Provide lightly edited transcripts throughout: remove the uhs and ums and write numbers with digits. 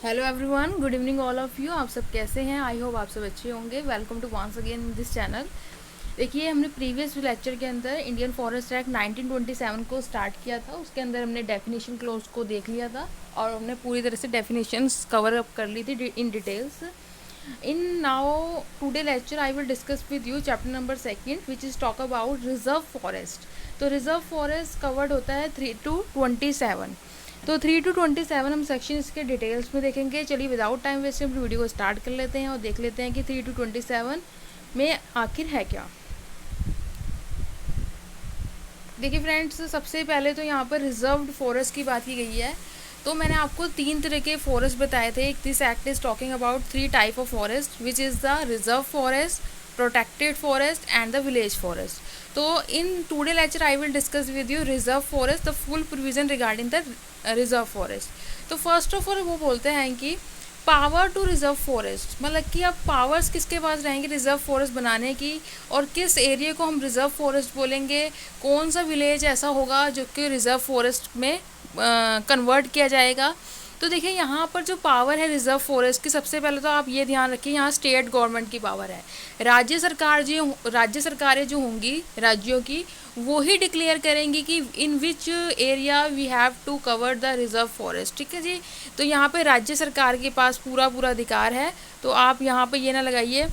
Hello everyone, good evening all of you. आप सब कैसे हैं? आई होप आप सब अच्छे होंगे। Welcome to once again in this channel. देखिए, हमने प्रीवियस लेक्चर के अंदर इंडियन फॉरेस्ट एक्ट 1927 को स्टार्ट किया था। उसके अंदर हमने डेफिनेशन क्लोज को देख लिया था और हमने पूरी तरह से डेफिनेशंस कवर अप कर ली थी in details. In now today lecture I will discuss with you chapter number 2 which is talk about reserve forest. तो रिजर्व फॉरेस्ट कवर्ड होता है 3 to 27। तो 3 to 27 हम सेक्शन इसके डिटेल्स में देखेंगे। चलिए विदाउट टाइम वेस्ट हम वीडियो को स्टार्ट कर लेते हैं और देख लेते हैं कि 3 to 27 में आखिर है क्या। देखिए फ्रेंड्स, सबसे पहले तो यहाँ पर रिजर्व्ड फॉरेस्ट की बात की गई है। तो मैंने आपको 3 तरह के फॉरेस्ट बताए थे। This act is talking about 3 type of forest which is the reserve forest, protected forest and the village forest. तो in today lecture I will discuss with you reserve forest, the full provision regarding the reserve forest. तो first of all वो बोलते हैं कि power to reserve forest, मतलब कि अब powers किसके पास रहेंगे रिजर्व फॉरेस्ट बनाने की, और किस एरिया को हम रिजर्व फॉरेस्ट बोलेंगे, कौन सा विलेज ऐसा होगा जो कि रिजर्व फॉरेस्ट में कन्वर्ट किया जाएगा। तो देखिए, यहाँ पर जो पावर है रिजर्व फॉरेस्ट की, सबसे पहले तो आप ये ध्यान रखिए, यहाँ स्टेट गवर्नमेंट की पावर है। राज्य सरकारें जो होंगी राज्यों की, वो ही डिक्लेयर करेंगी कि in which area we have to cover the reserve forest. ठीक है जी। तो यहाँ पे राज्य सरकार के पास पूरा अधिकार है। तो आप यहाँ पे ये ना लगाइए,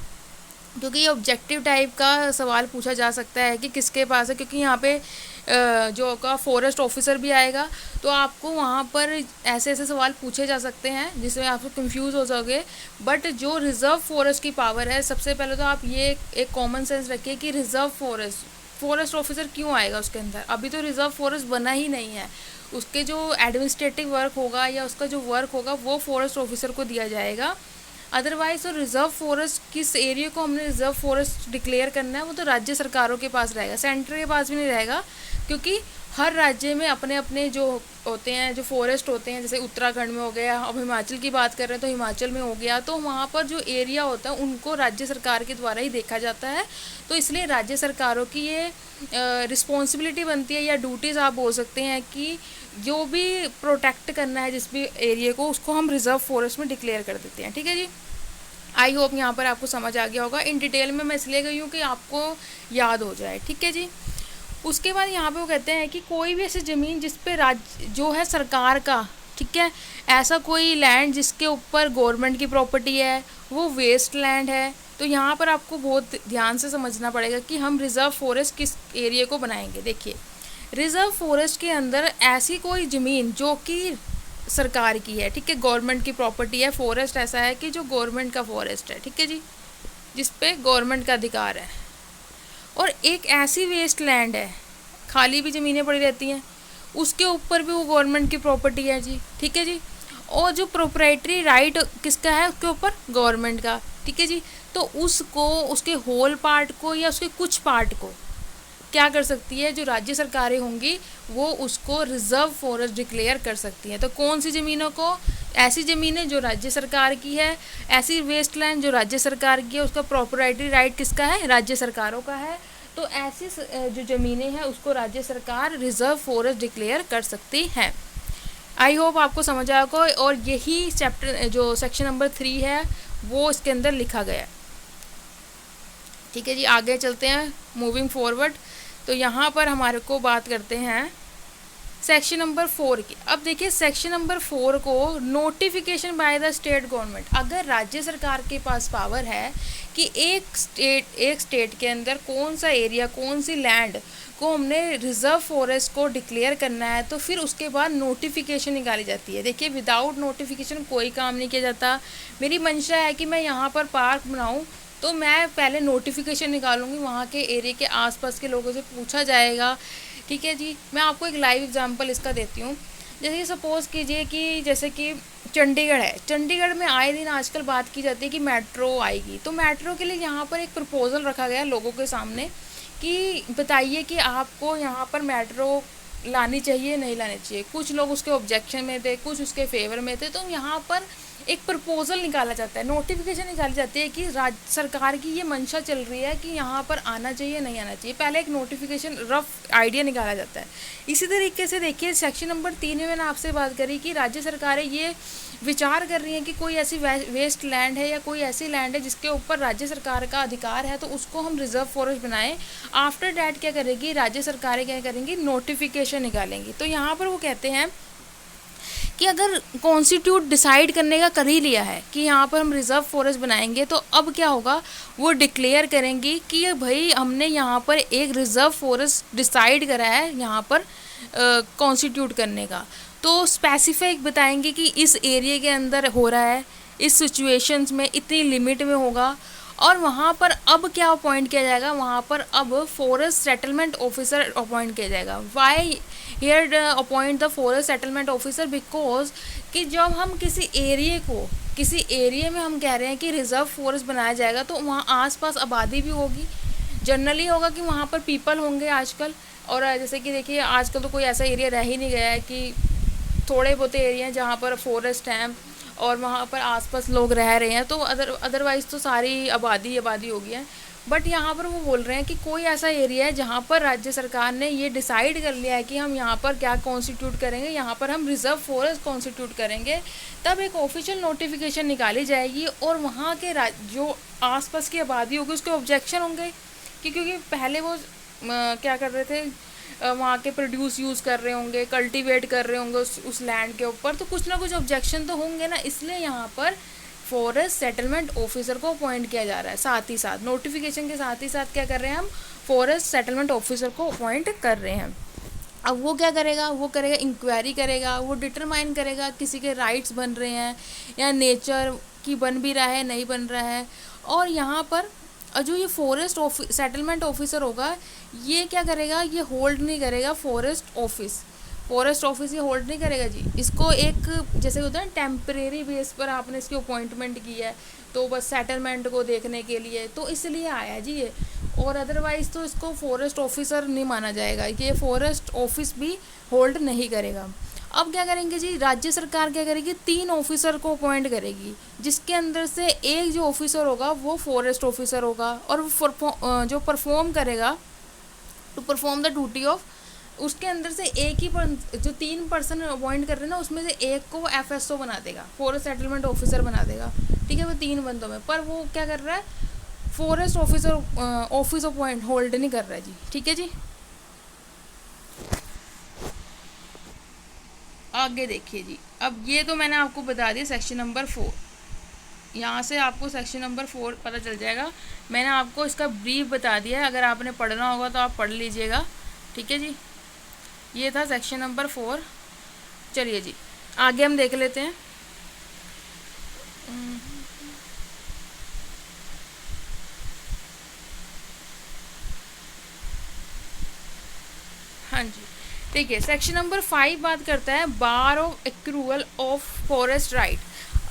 क्योंकि ये ऑब्जेक्टिव टाइप का सवाल पूछा जा सकता है कि किसके पास है, क्योंकि यहाँ पे जो का फॉरेस्ट ऑफिसर भी आएगा, तो आपको वहाँ पर ऐसे ऐसे सवाल पूछे जा सकते हैं जिसमें आप कंफ्यूज हो जाओगे। बट जो रिजर्व फॉरेस्ट की पावर है, सबसे पहले तो आप ये एक कॉमन सेंस रखिए कि रिजर्व फॉरेस्ट ऑफिसर क्यों आएगा उसके अंदर। अभी तो रिजर्व फॉरेस्ट बना ही नहीं है, उसके जो एडमिनिस्ट्रेटिव वर्क होगा या उसका जो वर्क होगा वो फॉरेस्ट ऑफिसर को दिया जाएगा। अदरवाइज तो रिजर्व फॉरेस्ट किस एरिया को हमने रिजर्व फॉरेस्ट डिक्लेयर करना है, वो तो राज्य सरकारों के पास रहेगा, सेंटर के पास भी नहीं रहेगा। क्योंकि हर राज्य में अपने अपने जो होते हैं, जो फॉरेस्ट होते हैं, जैसे उत्तराखंड में हो गया, अब हिमाचल की बात कर रहे हैं तो हिमाचल में हो गया, तो वहाँ पर जो एरिया होता है उनको राज्य सरकार के द्वारा ही देखा जाता है। तो इसलिए राज्य सरकारों की ये रिस्पॉन्सिबिलिटी बनती है या ड्यूटीज़ आप बोल सकते हैं कि जो भी प्रोटेक्ट करना है जिस भी एरिया को, उसको हम रिजर्व फॉरेस्ट में डिक्लेयर कर देते हैं। ठीक है जी। आई होप यहाँ पर आपको समझ आ गया होगा। इन डिटेल में मैं इसलिए गई हूँ कि आपको याद हो जाए। ठीक है जी। उसके बाद यहाँ पे वो कहते हैं कि कोई भी ऐसी ज़मीन जिस पे राज्य जो है सरकार का, ठीक है, ऐसा कोई लैंड जिसके ऊपर गवर्नमेंट की प्रॉपर्टी है, वो वेस्ट लैंड है। तो यहाँ पर आपको बहुत ध्यान से समझना पड़ेगा कि हम रिजर्व फॉरेस्ट किस एरिया को बनाएंगे। देखिए, रिजर्व फॉरेस्ट के अंदर ऐसी कोई ज़मीन जो कि सरकार की है, ठीक है, गवर्नमेंट की प्रॉपर्टी है, फॉरेस्ट ऐसा है कि जो गवर्नमेंट का फॉरेस्ट है, ठीक है जी, जिस पे गवर्नमेंट का अधिकार है, और एक ऐसी वेस्ट लैंड है, खाली भी ज़मीनें पड़ी रहती हैं, उसके ऊपर भी वो गवर्नमेंट की प्रॉपर्टी है जी। ठीक है जी। और जो प्रोप्राइटरी राइट किसका है उसके ऊपर, गवर्नमेंट का। ठीक है जी। तो उसको, उसके होल पार्ट को या उसके कुछ पार्ट को क्या कर सकती है, जो राज्य सरकारें होंगी वो उसको रिजर्व फॉरेस्ट डिक्लेयर कर सकती हैं। तो कौन सी ज़मीनों को, ऐसी ज़मीनें जो राज्य सरकार की है, ऐसी वेस्ट लैंड जो राज्य सरकार की है, उसका प्रॉपर्टी राइट किसका है, राज्य सरकारों का है। तो ऐसी जो ज़मीनें हैं उसको राज्य सरकार रिजर्व फॉरेस्ट डिक्लेयर कर सकती हैं। आई होप आपको समझ आया होगा। और यही चैप्टर जो सेक्शन नंबर 3 है वो इसके अंदर लिखा गया है। ठीक है जी। आगे चलते हैं, मूविंग फॉरवर्ड। तो यहाँ पर हमारे को बात करते हैं सेक्शन नंबर 4 की। अब देखिए, सेक्शन नंबर 4 को notification by the state government. अगर राज्य सरकार के पास पावर है कि एक स्टेट के अंदर कौन सा एरिया, कौन सी लैंड को हमने रिजर्व फॉरेस्ट को डिक्लेयर करना है, तो फिर उसके बाद नोटिफिकेशन निकाली जाती है। देखिए, विदाउट नोटिफिकेशन कोई काम नहीं किया जाता। मेरी मंशा है कि मैं यहाँ पर पार्क बनाऊँ, तो मैं पहले नोटिफिकेशन निकालूंगी, वहाँ के एरिया के आसपास के लोगों से पूछा जाएगा। ठीक है जी। मैं आपको एक लाइव एग्जांपल इसका देती हूँ। जैसे कि सपोज़ कीजिए कि जैसे कि चंडीगढ़ है, चंडीगढ़ में आए दिन आजकल बात की जाती है कि मेट्रो आएगी। तो मेट्रो के लिए यहाँ पर एक प्रपोज़ल रखा गया लोगों के सामने कि बताइए कि आपको यहाँ पर मेट्रो लानी चाहिए नहीं लानी चाहिए, कुछ लोग उसके ऑब्जेक्शन में थे, कुछ उसके फेवर में थे। तो यहाँ पर एक प्रपोजल निकाला जाता है, नोटिफिकेशन निकाली जाती है कि राज्य सरकार की ये मंशा चल रही है कि यहाँ पर आना चाहिए नहीं आना चाहिए, पहले एक नोटिफिकेशन रफ आइडिया निकाला जाता है। इसी तरीके से देखिए सेक्शन नंबर 3 में मैंने आपसे बात करी कि राज्य सरकारें ये विचार कर रही हैं कि कोई ऐसी वेस्ट लैंड है या कोई ऐसी लैंड है जिसके ऊपर राज्य सरकार का अधिकार है, तो उसको हम रिजर्व फॉरेस्ट बनाएं। आफ्टर डैट क्या करेगी राज्य सरकारें, क्या करेंगी, नोटिफिकेशन निकालेंगी। तो यहाँ पर वो कहते हैं कि अगर कॉन्स्टिट्यूट डिसाइड करने का कर ही लिया है कि यहाँ पर हम रिजर्व फॉरेस्ट बनाएंगे, तो अब क्या होगा, वो डिक्लेयर करेंगी कि भाई हमने यहाँ पर एक रिजर्व फॉरेस्ट डिसाइड करा है यहाँ पर कॉन्स्टिट्यूट करने का। तो स्पेसिफिक बताएंगे कि इस एरिया के अंदर हो रहा है, इस सिचुएशंस में इतनी लिमिट में होगा। और वहाँ पर अब क्या अपॉइंट किया जाएगा, वहाँ पर अब फॉरेस्ट सेटलमेंट ऑफिसर अपॉइंट किया जाएगा। Why here appoint the forest settlement officer, because कि जब हम किसी एरिए में हम कह रहे हैं कि रिजर्व फॉरेस्ट बनाया जाएगा, तो वहाँ आसपास आबादी भी होगी, जनरली होगा कि वहाँ पर पीपल होंगे आजकल। और जैसे कि देखिए आजकल तो कोई ऐसा एरिया रह ही नहीं गया है कि थोड़े बहुत एरिया हैं जहाँ पर फॉरेस्ट हैं और वहाँ पर आसपास लोग रह रहे हैं, तो अदरवाइज़ तो सारी आबादी हो गई है। बट यहाँ पर वो बोल रहे हैं कि कोई ऐसा एरिया है जहाँ पर राज्य सरकार ने ये डिसाइड कर लिया है कि हम यहाँ पर क्या कॉन्स्टिट्यूट करेंगे, यहाँ पर हम रिजर्व फॉरेस्ट कॉन्स्टिट्यूट करेंगे। तब एक ऑफिशियल नोटिफिकेशन निकाली जाएगी और वहाँ के जो आसपास की आबादी होगी उसके ऑब्जेक्शन होंगे कि क्योंकि पहले वो क्या कर रहे थे, वहाँ के प्रोड्यूस यूज़ कर रहे होंगे, कल्टीवेट कर रहे होंगे उस लैंड के ऊपर, तो कुछ ना कुछ ऑब्जेक्शन तो होंगे ना। इसलिए यहाँ पर फॉरेस्ट सेटलमेंट ऑफिसर को अपॉइंट किया जा रहा है, साथ ही साथ नोटिफिकेशन के साथ ही साथ क्या कर रहे हैं, हम फॉरेस्ट सेटलमेंट ऑफिसर को अपॉइंट कर रहे हैं। अब वो क्या करेगा, वो करेगा इंक्वायरी करेगा, वो डिटरमाइन करेगा किसी के राइट्स बन रहे हैं या नेचर की बन भी रहा है नहीं बन रहा है। और यहाँ पर जो ये फॉरेस्ट सेटलमेंट ऑफिसर होगा, ये क्या करेगा, ये होल्ड नहीं करेगा फॉरेस्ट ऑफिस ये होल्ड नहीं करेगा जी। इसको एक जैसे होता है टेम्परेरी बेस पर आपने इसकी अपॉइंटमेंट की है, तो बस सेटलमेंट को देखने के लिए, तो इसलिए आया जी ये। और अदरवाइज़ तो इसको फॉरेस्ट ऑफिसर नहीं माना जाएगा, ये फॉरेस्ट ऑफिस भी होल्ड नहीं करेगा। अब क्या करेंगे जी, राज्य सरकार क्या करेगी, 3 ऑफिसर को अपॉइंट करेगी, जिसके अंदर से एक जो ऑफिसर होगा वो फॉरेस्ट ऑफिसर होगा, और वो जो परफॉर्म करेगा टू परफॉर्म ड ड्यूटी ऑफ, उसके अंदर से एक ही जो 3 पर्सन अपॉइंट कर रहे हैं ना, उसमें से एक को वो FSO बना देगा, फॉरेस्ट सेटलमेंट ऑफिसर बना देगा, ठीक है, वो 3 बंदों में। पर वो क्या कर रहा है, forest officer office appoint hold नहीं कर रहा है जी, ठीक है जी। आगे देखिए जी, अब ये तो मैंने आपको बता दिया सेक्शन नंबर 4, यहाँ से आपको सेक्शन नंबर 4 पता चल जाएगा। मैंने आपको इसका ब्रीफ बता दिया है, अगर आपने पढ़ना होगा तो आप पढ़ लीजिएगा, ठीक है जी। ये था सेक्शन नंबर 4। चलिए जी आगे हम देख लेते हैं। हाँ जी ठीक है, सेक्शन नंबर 5 बात करता है bar of accrual of forest right.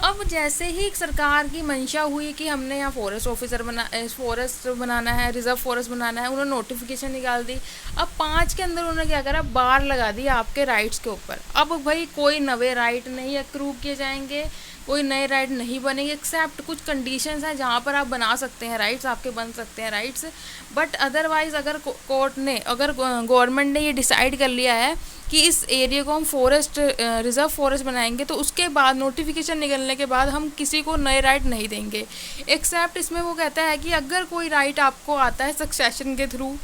अब जैसे ही सरकार की मंशा हुई कि हमने यहाँ फॉरेस्ट बनाना है, रिजर्व फॉरेस्ट बनाना है, उन्होंने नोटिफिकेशन निकाल दी। अब 5 के अंदर उन्होंने क्या करा, बार लगा दी आपके राइट्स के ऊपर। अब भाई कोई नए राइट नहीं एक्रूव किए जाएंगे, कोई नए राइट नहीं बनेंगे, एक्सेप्ट कुछ कंडीशंस हैं जहाँ पर आप बना सकते हैं राइट्स, आपके बन सकते हैं राइट्स। बट अदरवाइज़ अगर गवर्नमेंट ने ये डिसाइड कर लिया है कि इस एरिया को हम रिजर्व फॉरेस्ट बनाएंगे, तो उसके बाद नोटिफिकेशन निकलने के बाद हम किसी को नए राइट नहीं देंगे। एक्सेप्ट इसमें वो कहता है कि अगर कोई राइट आपको आता है सक्सेशन के थ्रू,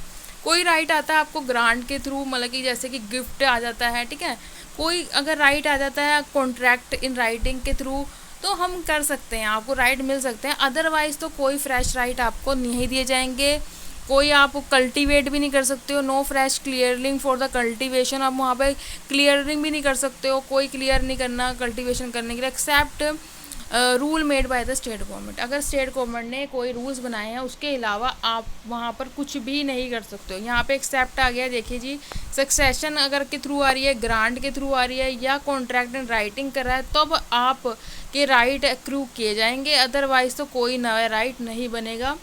कोई राइट आता है आपको ग्रांट के थ्रू, मतलब कि जैसे कि गिफ्ट आ जाता है, ठीक है, कोई अगर राइट आ जाता है कॉन्ट्रैक्ट इन राइटिंग के थ्रू, तो हम कर सकते हैं, आपको राइट मिल सकते हैं। अदरवाइज़ तो कोई फ्रेश राइट आपको नहीं दिए जाएंगे, कोई आप कल्टीवेट भी नहीं कर सकते हो, no fresh clearing for the cultivation, आप वहाँ पे क्लियरिंग भी नहीं कर सकते हो, कोई क्लियर नहीं करना कल्टीवेशन करने के लिए, except rule made by the state government. अगर स्टेट गवर्नमेंट ने कोई रूल्स बनाए हैं उसके अलावा आप वहाँ पर कुछ भी नहीं कर सकते हो। यहाँ पे एक्सेप्ट आ गया, देखिए जी, सक्सेशन अगर के थ्रू आ रही है, ग्रांट के थ्रू आ रही है, या कॉन्ट्रैक्ट इन राइटिंग कर रहा है, तब आप के राइट एक्रू किए जाएंगे, अदरवाइज़ तो कोई नया राइट नहीं बनेगा।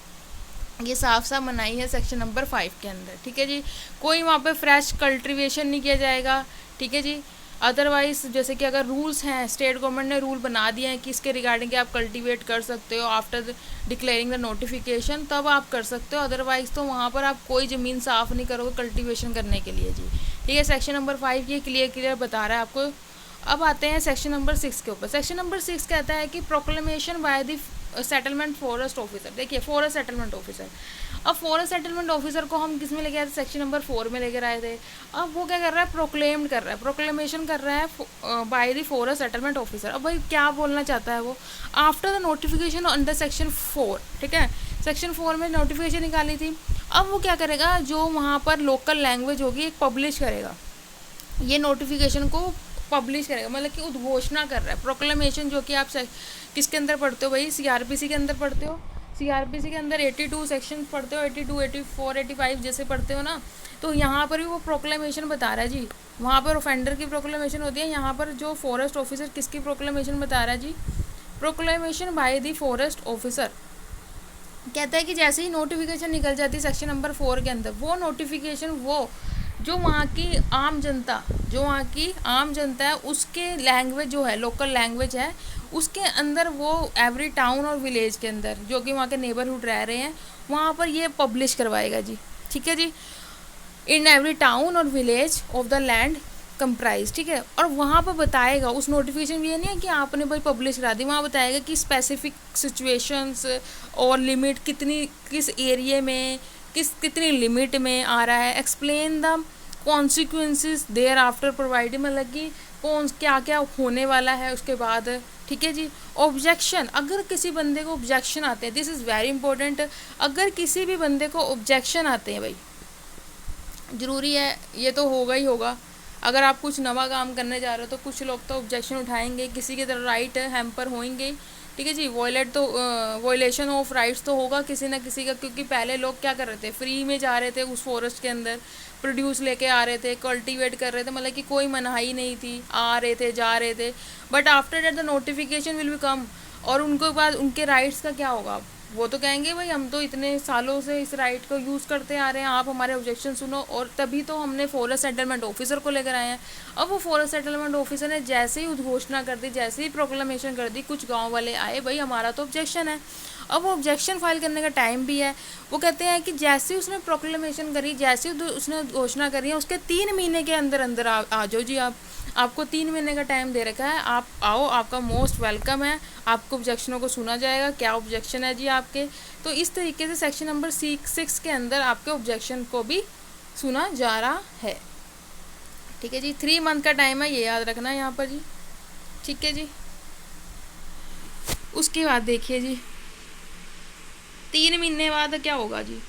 ये साफ साफ मनाही है सेक्शन नंबर 5 के अंदर, ठीक है जी। कोई वहाँ पे फ्रेश कल्टिवेशन नहीं किया जाएगा, ठीक है जी। अदरवाइज जैसे कि अगर रूल्स हैं, स्टेट गवर्नमेंट ने रूल बना दिए हैं कि इसके रिगार्डिंग कि आप कल्टीवेट कर सकते हो आफ्टर डिक्लेयरिंग द नोटिफिकेशन, तब आप कर सकते हो। अदरवाइज तो वहाँ पर आप कोई ज़मीन साफ़ नहीं करोगे कल्टीवेशन करने के लिए जी, ठीक है। सेक्शन नंबर 5 ये क्लियर बता रहा है आपको। अब आते हैं सेक्शन नंबर 6 के ऊपर। सेक्शन नंबर 6 कहता है कि proclamation by the settlement forest officer. देखिए फॉरेस्ट सेटलमेंट ऑफिसर, अब फॉरेस्ट सेटलमेंट ऑफिसर को हम किस में लेके आए थे, सेक्शन नंबर 4 में लेकर आए थे। अब वो क्या कर रहा है, प्रोक्लेम कर रहा है, प्रोक्लेमेशन कर रहा है bye the forest settlement officer. अब भाई क्या बोलना चाहता है वो, after the notification under section 4, ठीक है। सेक्शन 4 में नोटिफिकेशन निकाली थी। अब वो क्या करेगा, जो वहाँ पर लोकल लैंग्वेज होगी एक पब्लिश करेगा, ये नोटिफिकेशन को पब्लिश करेगा, मतलब कि उद्घोषणा कर रहा है। प्रोक्लेमेशन जो कि आप किसके अंदर पढ़ते हो भाई, सीआरपीसी के अंदर पढ़ते हो। सीआरपीसी के अंदर 82 सेक्शन पढ़ते हो, 82, 84, 85 जैसे पढ़ते हो ना। तो यहाँ पर भी वो प्रोक्लेमेशन बता रहा है जी, वहाँ पर ऑफेंडर की प्रोक्लेमेशन होती है, यहाँ पर जो फॉरेस्ट ऑफिसर किसकी प्रोक्लेमेशन बता रहा है जी, proclamation by the forest officer. कहता है कि जैसे ही नोटिफिकेशन निकल जाती है सेक्शन नंबर 4 के अंदर, वो नोटिफिकेशन वो जो वहाँ की आम जनता, जो वहाँ की आम जनता है उसके लैंग्वेज जो है, लोकल लैंग्वेज है, उसके अंदर वो एवरी टाउन और विलेज के अंदर जो कि वहाँ के नेबरहुड रह रहे हैं वहाँ पर ये पब्लिश करवाएगा जी, ठीक है जी। इन एवरी टाउन और village of the land comprise, ठीक है। और वहाँ पर बताएगा, उस नोटिफिकेशन में ये नहीं है कि आपने भाई पब्लिश करा दी, वहाँ बताएगा कि स्पेसिफिक सिचुएशंस और लिमिट कितनी, किस एरिए में कितनी लिमिट में आ रहा है। Explain the consequences thereafter providing, मतलब कि कौन क्या क्या होने वाला है उसके बाद, ठीक है जी। ऑब्जेक्शन, अगर किसी बंदे को ऑब्जेक्शन आते हैं, दिस इज़ वेरी इंपॉर्टेंट, अगर किसी भी बंदे को ऑब्जेक्शन आते हैं भाई, ज़रूरी है ये तो होगा ही होगा। अगर आप कुछ नवा काम करने जा रहे हो तो कुछ लोग तो ऑब्जेक्शन उठाएंगे, किसी के तरह राइट हैम्पर होंगे, ठीक है जी। वॉयलेशन ऑफ राइट्स तो होगा किसी ना किसी का, क्योंकि पहले लोग क्या कर रहे थे, फ्री में जा रहे थे उस फॉरेस्ट के अंदर, प्रोड्यूस लेके आ रहे थे, कल्टीवेट कर रहे थे, मतलब कि कोई मनाही नहीं थी, आ रहे थे जा रहे थे। But after that the notification will be come, और उनके बाद उनके राइट्स का क्या होगा, वो तो कहेंगे भाई हम तो इतने सालों से इस राइट को यूज़ करते आ रहे हैं, आप हमारे ऑब्जेक्शन सुनो, और तभी तो हमने फॉरेस्ट सेटलमेंट ऑफिसर को लेकर आए हैं। अब वो फॉरेस्ट सेटलमेंट ऑफिसर ने जैसे ही उद्घोषणा कर दी, जैसे ही प्रोक्लेमेशन कर दी, कुछ गांव वाले आए, भाई हमारा तो ऑब्जेक्शन है। अब वो ऑब्जेक्शन फाइल करने का टाइम भी है। वो कहते हैं कि जैसे ही उसने प्रोक्लेमेशन करी, जैसे ही उसने घोषणा करी है, उसके 3 महीने के अंदर अंदर आ जाओ जी, आपको 3 महीने का टाइम दे रखा है, आप आओ, आपका मोस्ट वेलकम है, आपको ऑब्जेक्शनों को सुना जाएगा, क्या ऑब्जेक्शन है जी आपके। तो इस तरीके से सेक्शन नंबर 6 के अंदर आपके ऑब्जेक्शन को भी सुना जा रहा है, ठीक है जी। 3 मंथ का टाइम है, ये याद रखना है यहाँ पर जी, ठीक है जी। उसके बाद देखिए जी 3 महीने बाद क्या होगा जी,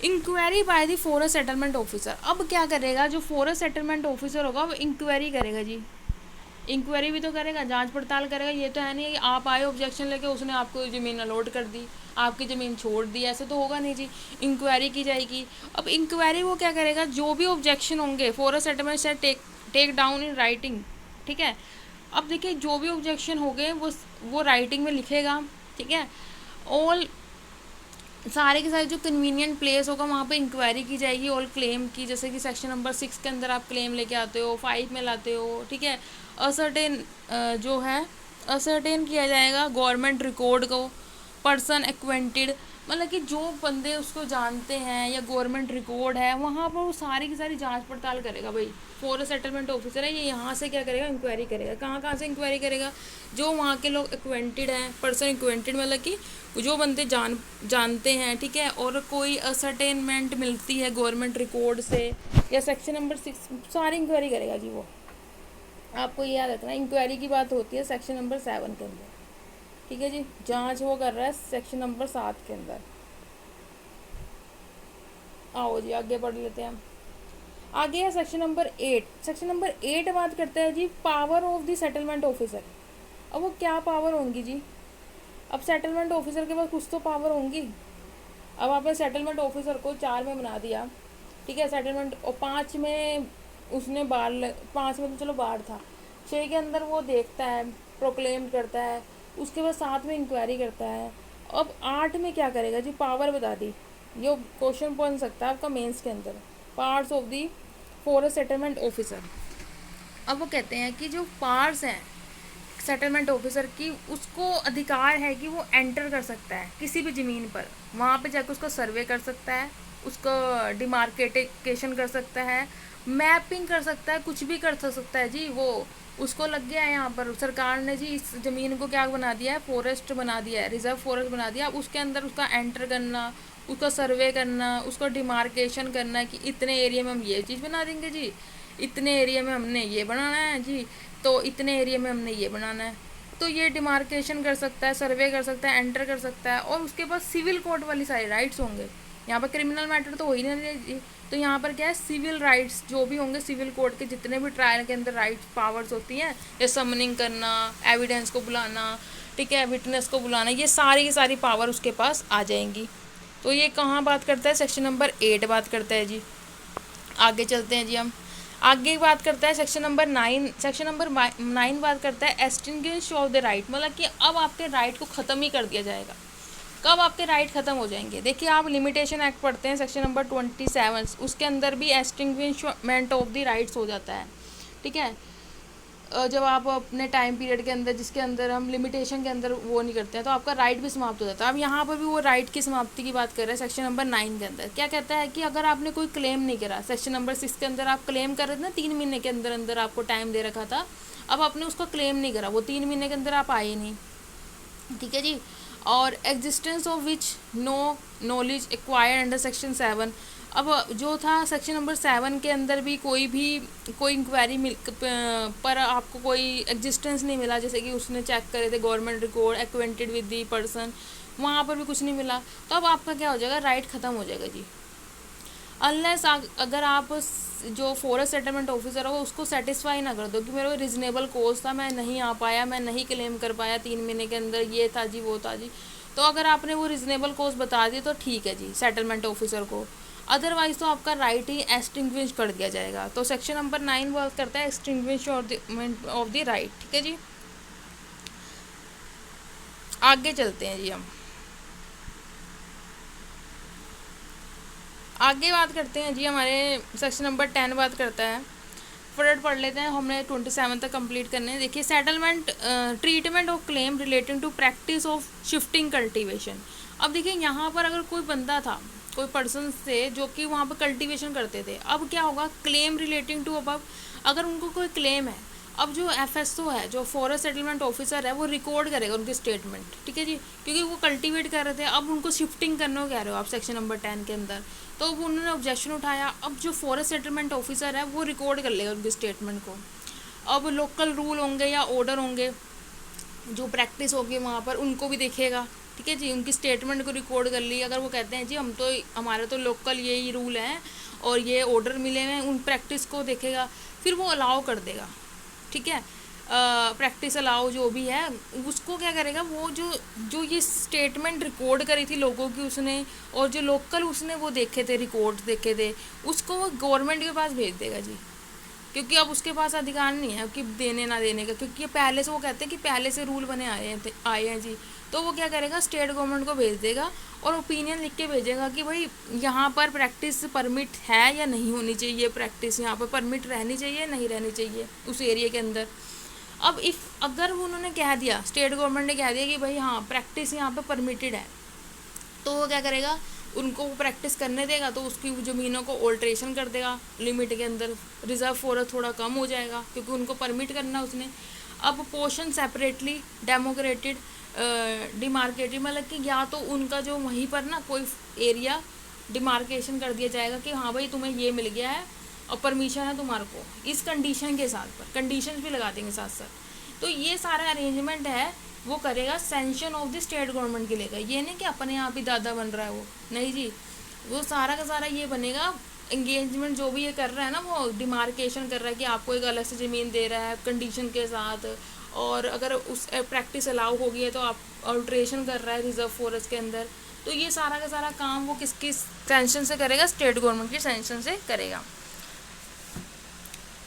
inquiry by the forest settlement officer. अब क्या करेगा, जो फॉरेस्ट सेटलमेंट ऑफिसर होगा वो इंक्वायरी करेगा जी, इंक्वायरी भी तो करेगा, जांच पड़ताल करेगा। ये तो है नहीं कि आप आए ऑब्जेक्शन लेके उसने आपको ज़मीन अलॉट कर दी, आपकी ज़मीन छोड़ दी, ऐसे तो होगा नहीं जी। इंक्वायरी की जाएगी। अब इंक्वायरी वो क्या करेगा, जो भी ऑब्जेक्शन होंगे फॉरेस्ट सेटलमेंट से टेक डाउन इन राइटिंग, ठीक है। अब देखिए जो भी ऑब्जेक्शन हो गए वो राइटिंग में लिखेगा, ठीक है। ऑल सारे के सारे जो कन्वीनियंट प्लेस होगा वहाँ पे इंक्वायरी की जाएगी। ऑल क्लेम की, जैसे कि सेक्शन नंबर 6 के अंदर आप क्लेम लेके आते हो, 5 में लाते हो, ठीक है। असर्टेन जो है असर्टेन किया जाएगा गवर्नमेंट रिकॉर्ड को, पर्सन एक्वेंटेड, मतलब कि जो बंदे उसको जानते हैं या गवर्नमेंट रिकॉर्ड है वहाँ पर वो सारी की सारी जांच पड़ताल करेगा। भाई फॉरेस्ट सेटलमेंट ऑफिसर है, ये यहाँ से क्या करेगा, इंक्वायरी करेगा। कहाँ कहाँ से इंक्वायरी करेगा, जो वहाँ के लोग एक्वेंटेड हैं, पर्सन एक्वेंटेड मतलब कि जो बंदे जानते हैं, ठीक है, और कोई असर्टेनमेंट मिलती है गवर्नमेंट रिकॉर्ड से या सेक्शन नंबर 6, सारी इंक्वायरी करेगा जी वो। आपको ये याद रखना, इंक्वायरी की बात होती है सेक्शन नंबर 7 के अंदर, ठीक है जी। जांच वो कर रहा है सेक्शन नंबर 7 के अंदर। आओ जी आगे बढ़ लेते हैं। आगे है सेक्शन नंबर 8। सेक्शन नंबर 8 बात करता है जी power of the settlement officer. अब वो क्या पावर होंगी जी, अब सेटलमेंट ऑफिसर के पास कुछ तो पावर होंगी। अब आपने सेटलमेंट ऑफिसर को 4 में बना दिया, ठीक है, सेटलमेंट, और 5 में उसने 5 में तो चलो बाढ़ था, 6 के अंदर वो देखता है, प्रोक्लेम करता है, उसके बाद 7 में इंक्वायरी करता है। अब 8 में क्या करेगा जी, पावर बता दी, ये क्वेश्चन बन सकता है आपका मेंस के अंदर, parts of the forest settlement officer. अब वो कहते हैं कि जो पार्ट्स हैं सेटलमेंट ऑफिसर की, उसको अधिकार है कि वो एंटर कर सकता है किसी भी ज़मीन पर, वहाँ पे जाकर उसको सर्वे कर सकता है, उसको डिमार्केटेशन कर सकता है, मैपिंग कर सकता है, कुछ भी कर सकता है जी। वो उसको लग गया है यहाँ पर, सरकार ने जी इस ज़मीन को क्या बना दिया है, फॉरेस्ट बना दिया है, रिजर्व फॉरेस्ट बना दिया। उसके अंदर उसका एंटर करना, उसका सर्वे करना, उसको डिमार्केशन करना कि इतने एरिया में हम ये चीज़ बना देंगे जी, इतने एरिया में हमने ये बनाना है जी, तो इतने एरिया में हमने ये बनाना है। तो ये डिमार्केशन कर सकता है, सर्वे कर सकता है, एंटर कर सकता है, और उसके पास सिविल कोर्ट वाली सारी राइट्स होंगे। यहाँ पर क्रिमिनल मैटर तो हो ही नहीं, तो यहाँ पर क्या है, सिविल राइट्स जो भी होंगे, सिविल कोर्ट के जितने भी ट्रायल के अंदर राइट्स पावर्स होती हैं, ये समनिंग करना, एविडेंस को बुलाना, ठीक है, विटनेस को बुलाना, ये सारी की सारी पावर उसके पास आ जाएंगी। तो ये कहाँ बात करता है, सेक्शन नंबर 8 बात करता है जी। आगे चलते हैं जी हम, आगे बात करता है सेक्शन नंबर 9। सेक्शन नंबर 9 बात करता है एक्सटिंग्विश ऑफ द राइट, मतलब कि अब आपके राइट को ख़त्म ही कर दिया जाएगा। कब आपके राइट ख़त्म हो जाएंगे, देखिए आप लिमिटेशन एक्ट पढ़ते हैं सेक्शन नंबर 27, उसके अंदर भी एक्सटिंग्विशमेंट ऑफ द राइट्स हो जाता है, ठीक है। जब आप अपने टाइम पीरियड के अंदर, जिसके अंदर हम लिमिटेशन के अंदर वो नहीं करते हैं, तो आपका राइट भी समाप्त हो जाता है। अब यहाँ पर भी वो राइट की समाप्ति की बात कर रहे हैं सेक्शन नंबर 9 के अंदर। क्या कहता है कि अगर आपने कोई क्लेम नहीं करा, सेक्शन नंबर 6 के अंदर आप क्लेम कर रहे थे ना, 3 महीने के अंदर अंदर आपको टाइम दे रखा था, अब आपने उसका क्लेम नहीं करा, वो 3 महीने के अंदर आप आए नहीं, ठीक है जी। और existence of which no knowledge acquired under section 7। अब जो था सेक्शन नंबर 7 के अंदर भी कोई इंक्वायरी पर आपको कोई एग्जिस्टेंस नहीं मिला, जैसे कि उसने चेक करे थे government record, acquainted with the person, वहाँ पर भी कुछ नहीं मिला, तो अब आपका क्या हो जाएगा, राइट ख़त्म हो जाएगा जी। अनलेस अगर आप जो फॉरेस्ट सेटलमेंट ऑफिसर हो उसको सेटिस्फाई ना कर दो कि मेरा रिजनेबल कॉज था, मैं नहीं आ पाया, मैं नहीं क्लेम कर पाया 3 महीने के अंदर, ये था जी वो था जी, तो अगर आपने वो रिजनेबल कॉज बता दिया तो ठीक है जी सेटलमेंट ऑफिसर को, अदरवाइज तो आपका राइट ही एक्सटिंग्विश कर दिया जाएगा। तो सेक्शन नंबर 9 बात करता है एक्सटिंग्विश ऑफ द राइट, ठीक है जी। आगे चलते हैं जी हम, आगे बात करते हैं जी, हमारे सेक्शन नंबर 10 बात करता है, फटाफट पढ़ लेते हैं, हमने 27 तक कंप्लीट करने हैं। देखिए settlement treatment of claim relating to practice of shifting cultivation. अब देखिए यहाँ पर अगर कोई बंदा था, कोई पर्सन थे जो कि वहाँ पर कल्टीवेशन करते थे, अब क्या होगा, क्लेम रिलेटिंग टू अबव, अगर उनको कोई क्लेम है, अब जो एफएसओ है, जो फॉरेस्ट सेटलमेंट ऑफिसर है, वो रिकॉर्ड करेगा उनकी स्टेटमेंट, ठीक है जी, क्योंकि वो कल्टीवेट कर रहे थे, अब उनको शिफ्टिंग करने को कह रहे हो आप सेक्शन नंबर 10 के अंदर, तो अब उन्होंने ऑब्जेक्शन उठाया, अब जो फॉरेस्ट सेटलमेंट ऑफिसर है वो रिकॉर्ड कर लेगा उनकी स्टेटमेंट को। अब लोकल रूल होंगे या ऑर्डर होंगे, जो प्रैक्टिस होगी वहाँ पर, उनको भी देखेगा, ठीक है जी, उनकी स्टेटमेंट को रिकॉर्ड कर ली। अगर वो कहते हैं जी हम तो, हमारे तो लोकल यही रूल हैं और ये ऑर्डर मिले हुए हैं, उन प्रैक्टिस को देखेगा, फिर वो अलाउ कर देगा, ठीक है। प्रैक्टिस अलाउ जो भी है उसको क्या करेगा, वो जो जो ये स्टेटमेंट रिकॉर्ड करी थी लोगों की उसने, और जो लोकल उसने वो देखे थे, रिकॉर्ड देखे थे, उसको वो गवर्नमेंट के पास भेज देगा जी, क्योंकि अब उसके पास अधिकार नहीं है कि देने ना देने का, क्योंकि ये पहले से, वो कहते हैं कि पहले से रूल बने आए हैं जी, तो वो क्या करेगा, स्टेट गवर्नमेंट को भेज देगा और ओपिनियन लिख के भेजेगा कि भाई यहाँ पर प्रैक्टिस परमिट है या नहीं होनी चाहिए, प्रैक्टिस यहाँ पर परमिट रहनी चाहिए नहीं रहनी चाहिए उस एरिया के अंदर। अब अगर उन्होंने कह दिया, स्टेट गवर्नमेंट ने कह दिया कि भाई हाँ प्रैक्टिस यहाँ पे परमिटेड है, तो वो क्या करेगा, उनको वो प्रैक्टिस करने देगा, तो उसकी ज़मीनों को ऑल्ट्रेशन कर देगा लिमिट के अंदर, रिजर्व फॉरेस्ट थोड़ा कम हो जाएगा क्योंकि उनको परमिट करना उसने। अब पोर्शन सेपरेटली डेमोक्रेटेड डिमार्केटेड, मतलब कि या तो उनका जो वहीं पर ना कोई एरिया डिमार्केशन कर दिया जाएगा कि हाँ भाई तुम्हें ये मिल गया है और परमिशन है तुम्हारे को, इस कंडीशन के साथ, पर कंडीशन भी लगा देंगे साथ साथ। तो ये सारा अरेंजमेंट है वो करेगा, sanction of the state government के लेगा, ये नहीं कि अपने आप ही दादा बन रहा है वो, नहीं जी, वो सारा का सारा ये बनेगा, एंगेजमेंट जो भी ये कर रहा है ना, वो डिमार्केशन कर रहा है कि आपको एक अलग से ज़मीन दे रहा है कंडीशन के साथ, और अगर उस प्रैक्टिस अलाउ होगी है तो आप अल्ट्रेशन कर रहा है रिजर्व फॉरेस्ट के अंदर, तो ये सारा का सारा काम वो किसकी सेंशन से करेगा, स्टेट गवर्नमेंट की सेंशन से करेगा।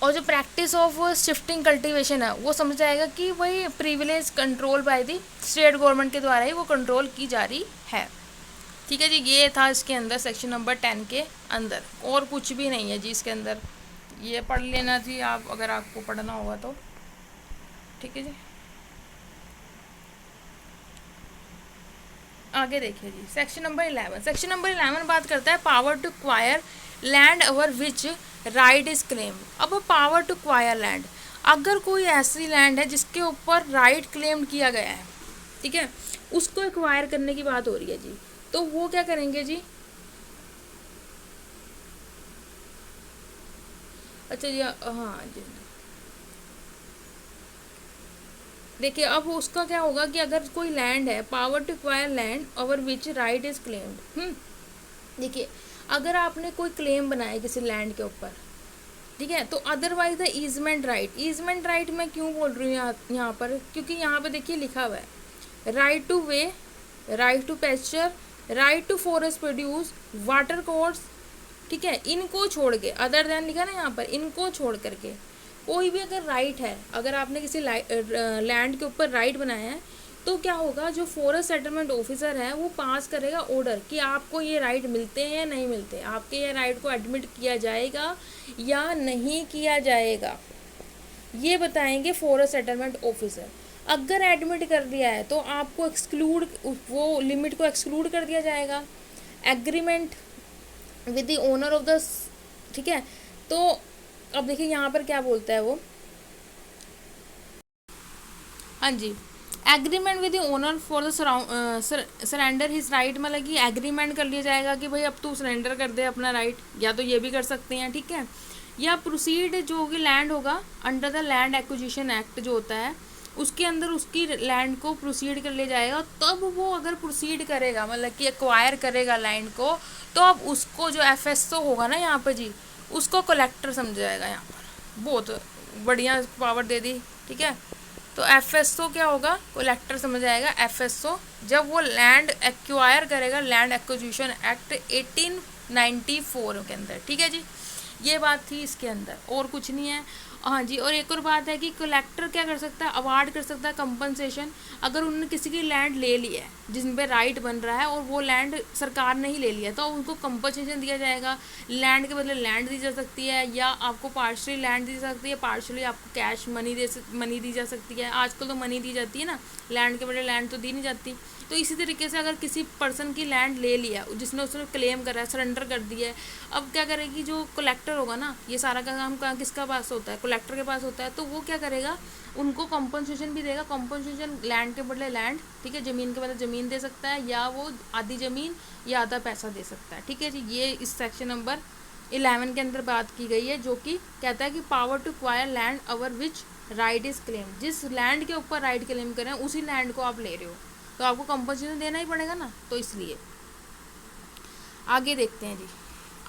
और जो प्रैक्टिस ऑफ शिफ्टिंग कल्टीवेशन है वो समझ जाएगा कि वही privilege control by the state government के द्वारा ही वो कंट्रोल की जा रही है। ठीक है जी, ये था इसके अंदर सेक्शन नंबर 10 के अंदर, और कुछ भी नहीं है जी इसके अंदर। ये पढ़ लेना जी आप, अगर आपको पढ़ना होगा तो। ठीक है जी, आगे देखिए जी, सेक्शन नंबर 11। सेक्शन नंबर 11 बात करता है power to acquire land over which right is claim. अब पावर टू क्वायर लैंड, अगर कोई ऐसी लैंड है जिसके ऊपर राइट क्लेम किया गया है, ठीक है, उसको एक्वायर करने की बात हो रही है जी, तो वो क्या करेंगे जी। अच्छा जी, हाँ जी, देखिए अब उसका क्या होगा कि अगर कोई लैंड है, power to acquire land over which right is claimed. देखिए अगर आपने कोई क्लेम बनाया किसी लैंड के ऊपर, ठीक है, तो otherwise the easement right, easement right मैं क्यों बोल रही हूँ यहाँ पर, क्योंकि यहाँ पे देखिए लिखा हुआ है right to way, right to pasture, right to forest produce, water course, ठीक है, इनको छोड़ के, अदर देन लिखा ना यहाँ पर, इनको छोड़ करके कोई भी अगर राइट है, अगर आपने किसी लैंड के ऊपर राइट बनाया है, तो क्या होगा, जो फॉरेस्ट सेटलमेंट ऑफिसर है वो पास करेगा ऑर्डर कि आपको ये राइट मिलते हैं या नहीं मिलते, आपके ये राइट को एडमिट किया जाएगा या नहीं किया जाएगा, ये बताएंगे फॉरेस्ट सेटलमेंट ऑफिसर। अगर एडमिट कर दिया है तो आपको एक्सक्लूड, वो लिमिट को एक्सक्लूड कर दिया जाएगा। Agreement with the owner of the, ठीक है, तो अब देखिए यहाँ पर क्या बोलता है वो, हाँ जी, agreement with the owner for the surrender his right, मतलब कि एग्रीमेंट कर लिया जाएगा कि भाई अब तू सरेंडर कर दे अपना राइट, या तो ये भी कर सकते हैं, ठीक है, या प्रोसीड जो होगी लैंड होगा under the land acquisition act जो होता है, उसके अंदर उसकी लैंड को प्रोसीड कर लिया जाएगा। तब वो अगर प्रोसीड करेगा, मतलब कि एक्वायर करेगा लैंड को, तो अब उसको जो एफएसओ होगा ना यहाँ पर जी, उसको कलेक्टर समझा जाएगा। यहाँ पर बहुत बढ़िया पावर दे दी, ठीक है, तो एफएसओ क्या होगा, कलेक्टर समझ आएगा एफएसओ, जब वो लैंड एक्वायर करेगा, लैंड एक्विजिशन एक्ट 1894 के अंदर। ठीक है जी, ये बात थी इसके अंदर, और कुछ नहीं है। हाँ जी, और एक और बात है कि कलेक्टर क्या कर सकता है, अवार्ड कर सकता है कंपनसेशन, अगर उन्होंने किसी की लैंड ले ली है जिन पे राइट बन रहा है और वो लैंड सरकार ने ही ले लिया है, तो उनको कंपनसेशन दिया जाएगा, लैंड के बदले लैंड दी जा सकती है, या आपको पार्शली लैंड दी जा सकती है, पार्शली आपको कैश मनी दी जा सकती है। आजकल तो मनी दी जाती है ना, लैंड के बदले लैंड तो दी नहीं जाती। तो इसी तरीके से अगर किसी पर्सन की लैंड ले लिया, जिसने उसने क्लेम करा है, सरेंडर कर दिया है, अब क्या करेगी, जो कलेक्टर होगा ना, ये सारा का काम कहाँ किसका पास होता है, कलेक्टर के पास होता है, तो वो क्या करेगा, उनको कंपनसेशन भी देगा। कंपनसेशन लैंड के बदले लैंड, ठीक है, ज़मीन के बदले ज़मीन दे सकता है, या वो आधी ज़मीन या आधा पैसा दे सकता है। ठीक है जी, ये इस सेक्शन नंबर 11 के अंदर बात की गई है, जो कि कहता है कि power to acquire land over which right is claim, जिस लैंड के ऊपर राइट क्लेम करें उसी लैंड को आप ले रहे हो, तो आपको कंपनसेशन देना ही पड़ेगा ना, तो इसलिए। आगे देखते हैं जी,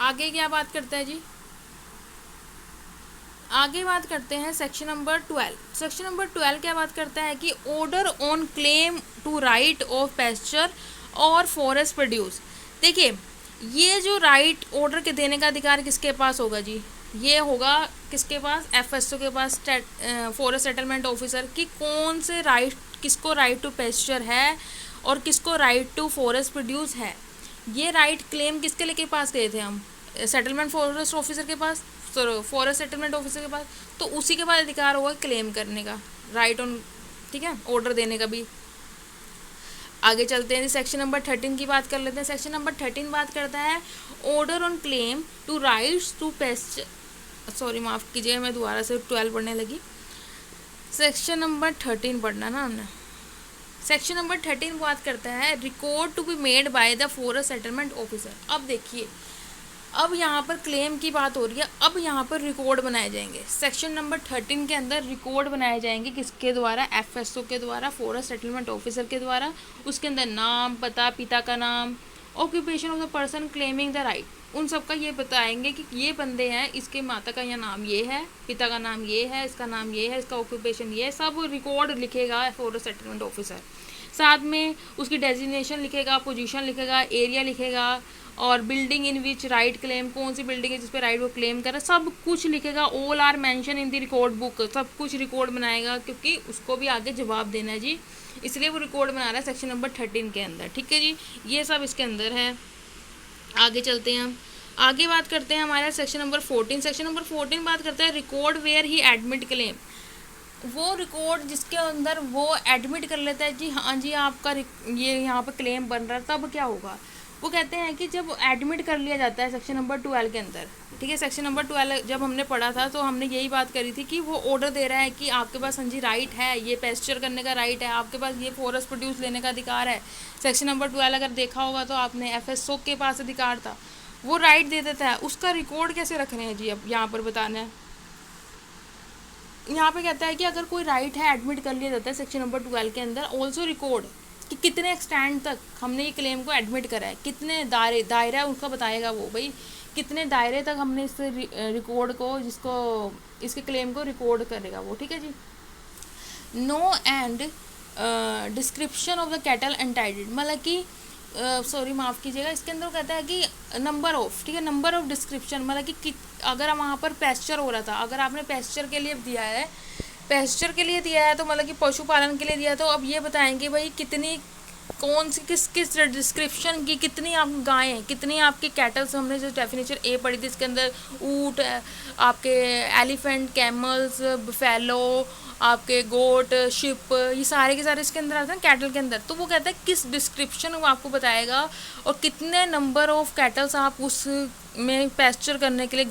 आगे क्या बात करता है जी, आगे बात करते हैं सेक्शन नंबर 12। सेक्शन नंबर 12 क्या बात करता है कि order on claim to right of pasture और फॉरेस्ट प्रोड्यूस। देखिए ये जो राइट ऑर्डर के देने का अधिकार किसके पास होगा जी, ये होगा किसके पास, एफएसओ के पास, फॉरेस्ट सेटलमेंट ऑफिसर, की कौन से राइट, किसको राइट टू पेस्चर है और किसको राइट टू फॉरेस्ट प्रोड्यूस है। ये राइट क्लेम किसके लेके पास गए थे हम, सेटलमेंट फॉरेस्ट ऑफिसर के पास, फॉरेस्ट सेटलमेंट ऑफिसर के पास, तो उसी के पास अधिकार होगा क्लेम करने का, राइट ऑन, ठीक है, ऑर्डर देने का भी। आगे चलते हैं, सेक्शन नंबर 13 की बात कर लेते हैं। सेक्शन नंबर 13 बात करता है order on claim to rights to paste, sorry माफ़ कीजिए, मैं दोबारा से 12 पढ़ने लगी, सेक्शन नंबर 13 पढ़ना ना हमने। सेक्शन नंबर 13 बात करता है record to be made by the forest settlement officer. अब देखिए, अब यहाँ पर क्लेम की बात हो रही है, अब यहाँ पर रिकॉर्ड बनाए जाएंगे। सेक्शन नंबर 13 के अंदर रिकॉर्ड बनाए जाएंगे किसके द्वारा, एफएसओ के द्वारा, फॉरेस्ट सेटलमेंट ऑफिसर के द्वारा। उसके अंदर नाम, पता, पिता का नाम, occupation of the person claiming the right, उन सब का ये बताएंगे कि ये बंदे हैं, इसके माता का यह नाम ये है, पिता का नाम ये है, इसका नाम ये है, इसका ऑक्यूपेशन ये है, सब रिकॉर्ड लिखेगा फॉरेस्ट सेटलमेंट ऑफिसर। साथ में उसकी डेजिग्नेशन लिखेगा, पोजीशन लिखेगा, एरिया लिखेगा, और building in which right claim, कौन सी बिल्डिंग है जिस पे राइट वो क्लेम कर रहा है, सब कुछ लिखेगा। All are mention in the record book, सब कुछ रिकॉर्ड बनाएगा क्योंकि उसको भी आगे जवाब देना है जी, इसलिए वो रिकॉर्ड बना रहा है सेक्शन नंबर 13 के अंदर। ठीक है जी, ये सब इसके अंदर है। आगे चलते हैं हम, आगे बात करते हैं हमारा सेक्शन नंबर 14। सेक्शन नंबर 14 बात करता है record where he admit claim, वो रिकॉर्ड जिसके अंदर वो एडमिट कर लेता है जी, हाँ जी आपका ये यहाँ पर क्लेम बन रहा है, तब क्या होगा, वो कहते हैं कि जब एडमिट कर लिया जाता है सेक्शन नंबर 12 के अंदर। ठीक है, सेक्शन नंबर 12 जब हमने पढ़ा था तो हमने यही बात करी थी कि वो ऑर्डर दे रहा है कि आपके पास हाँ जी राइट है, ये पेस्चर करने का राइट है, आपके पास ये फॉरेस्ट प्रोड्यूस लेने का अधिकार है। सेक्शन नंबर 12 अगर देखा होगा तो आपने FSO के पास अधिकार था, वो राइट दे देता है, उसका रिकॉर्ड कैसे रख रहे हैं जी, अब यहाँ पर बताना है। यहाँ पे कहता है कि अगर कोई राइट है एडमिट कर लिया जाता है सेक्शन नंबर 12 के अंदर, ऑल्सो रिकॉर्ड कि कितने एक्सटेंड तक हमने ये क्लेम को एडमिट करा है, कितने दायरा उनका बताएगा वो, भाई कितने दायरे तक हमने इस रिकॉर्ड को, जिसको इसके क्लेम को रिकॉर्ड करेगा वो। ठीक है जी, no and description of the cattle entitled, मतलब कि सॉरी माफ़ कीजिएगा, इसके अंदर वो कहता है कि नंबर ऑफ, ठीक है, नंबर ऑफ डिस्क्रिप्शन, मतलब कि अगर वहाँ पर पेस्चर हो रहा था, अगर आपने पेस्चर के लिए दिया है, पेस्चर के लिए दिया है तो मतलब कि पशुपालन के लिए दिया है, तो अब ये बताएंगे भाई कितनी, कौन सी किस किस डिस्क्रिप्शन की, कितनी आप गायें, कितनी आपके कैटल्स, हमने जो डेफिनेशन ए पढ़ी थी इसके अंदर ऊँट, आपके एलिफेंट, कैमल्स, बफेलो, आपके गोट, शिप, ये सारे के सारे इसके अंदर आते हैं कैटल के अंदर। तो वो कहता है किस डिस्क्रिप्शन वो आपको बताएगा और कितने नंबर ऑफ कैटल्स आप उस में पेस्चर करने के लिए,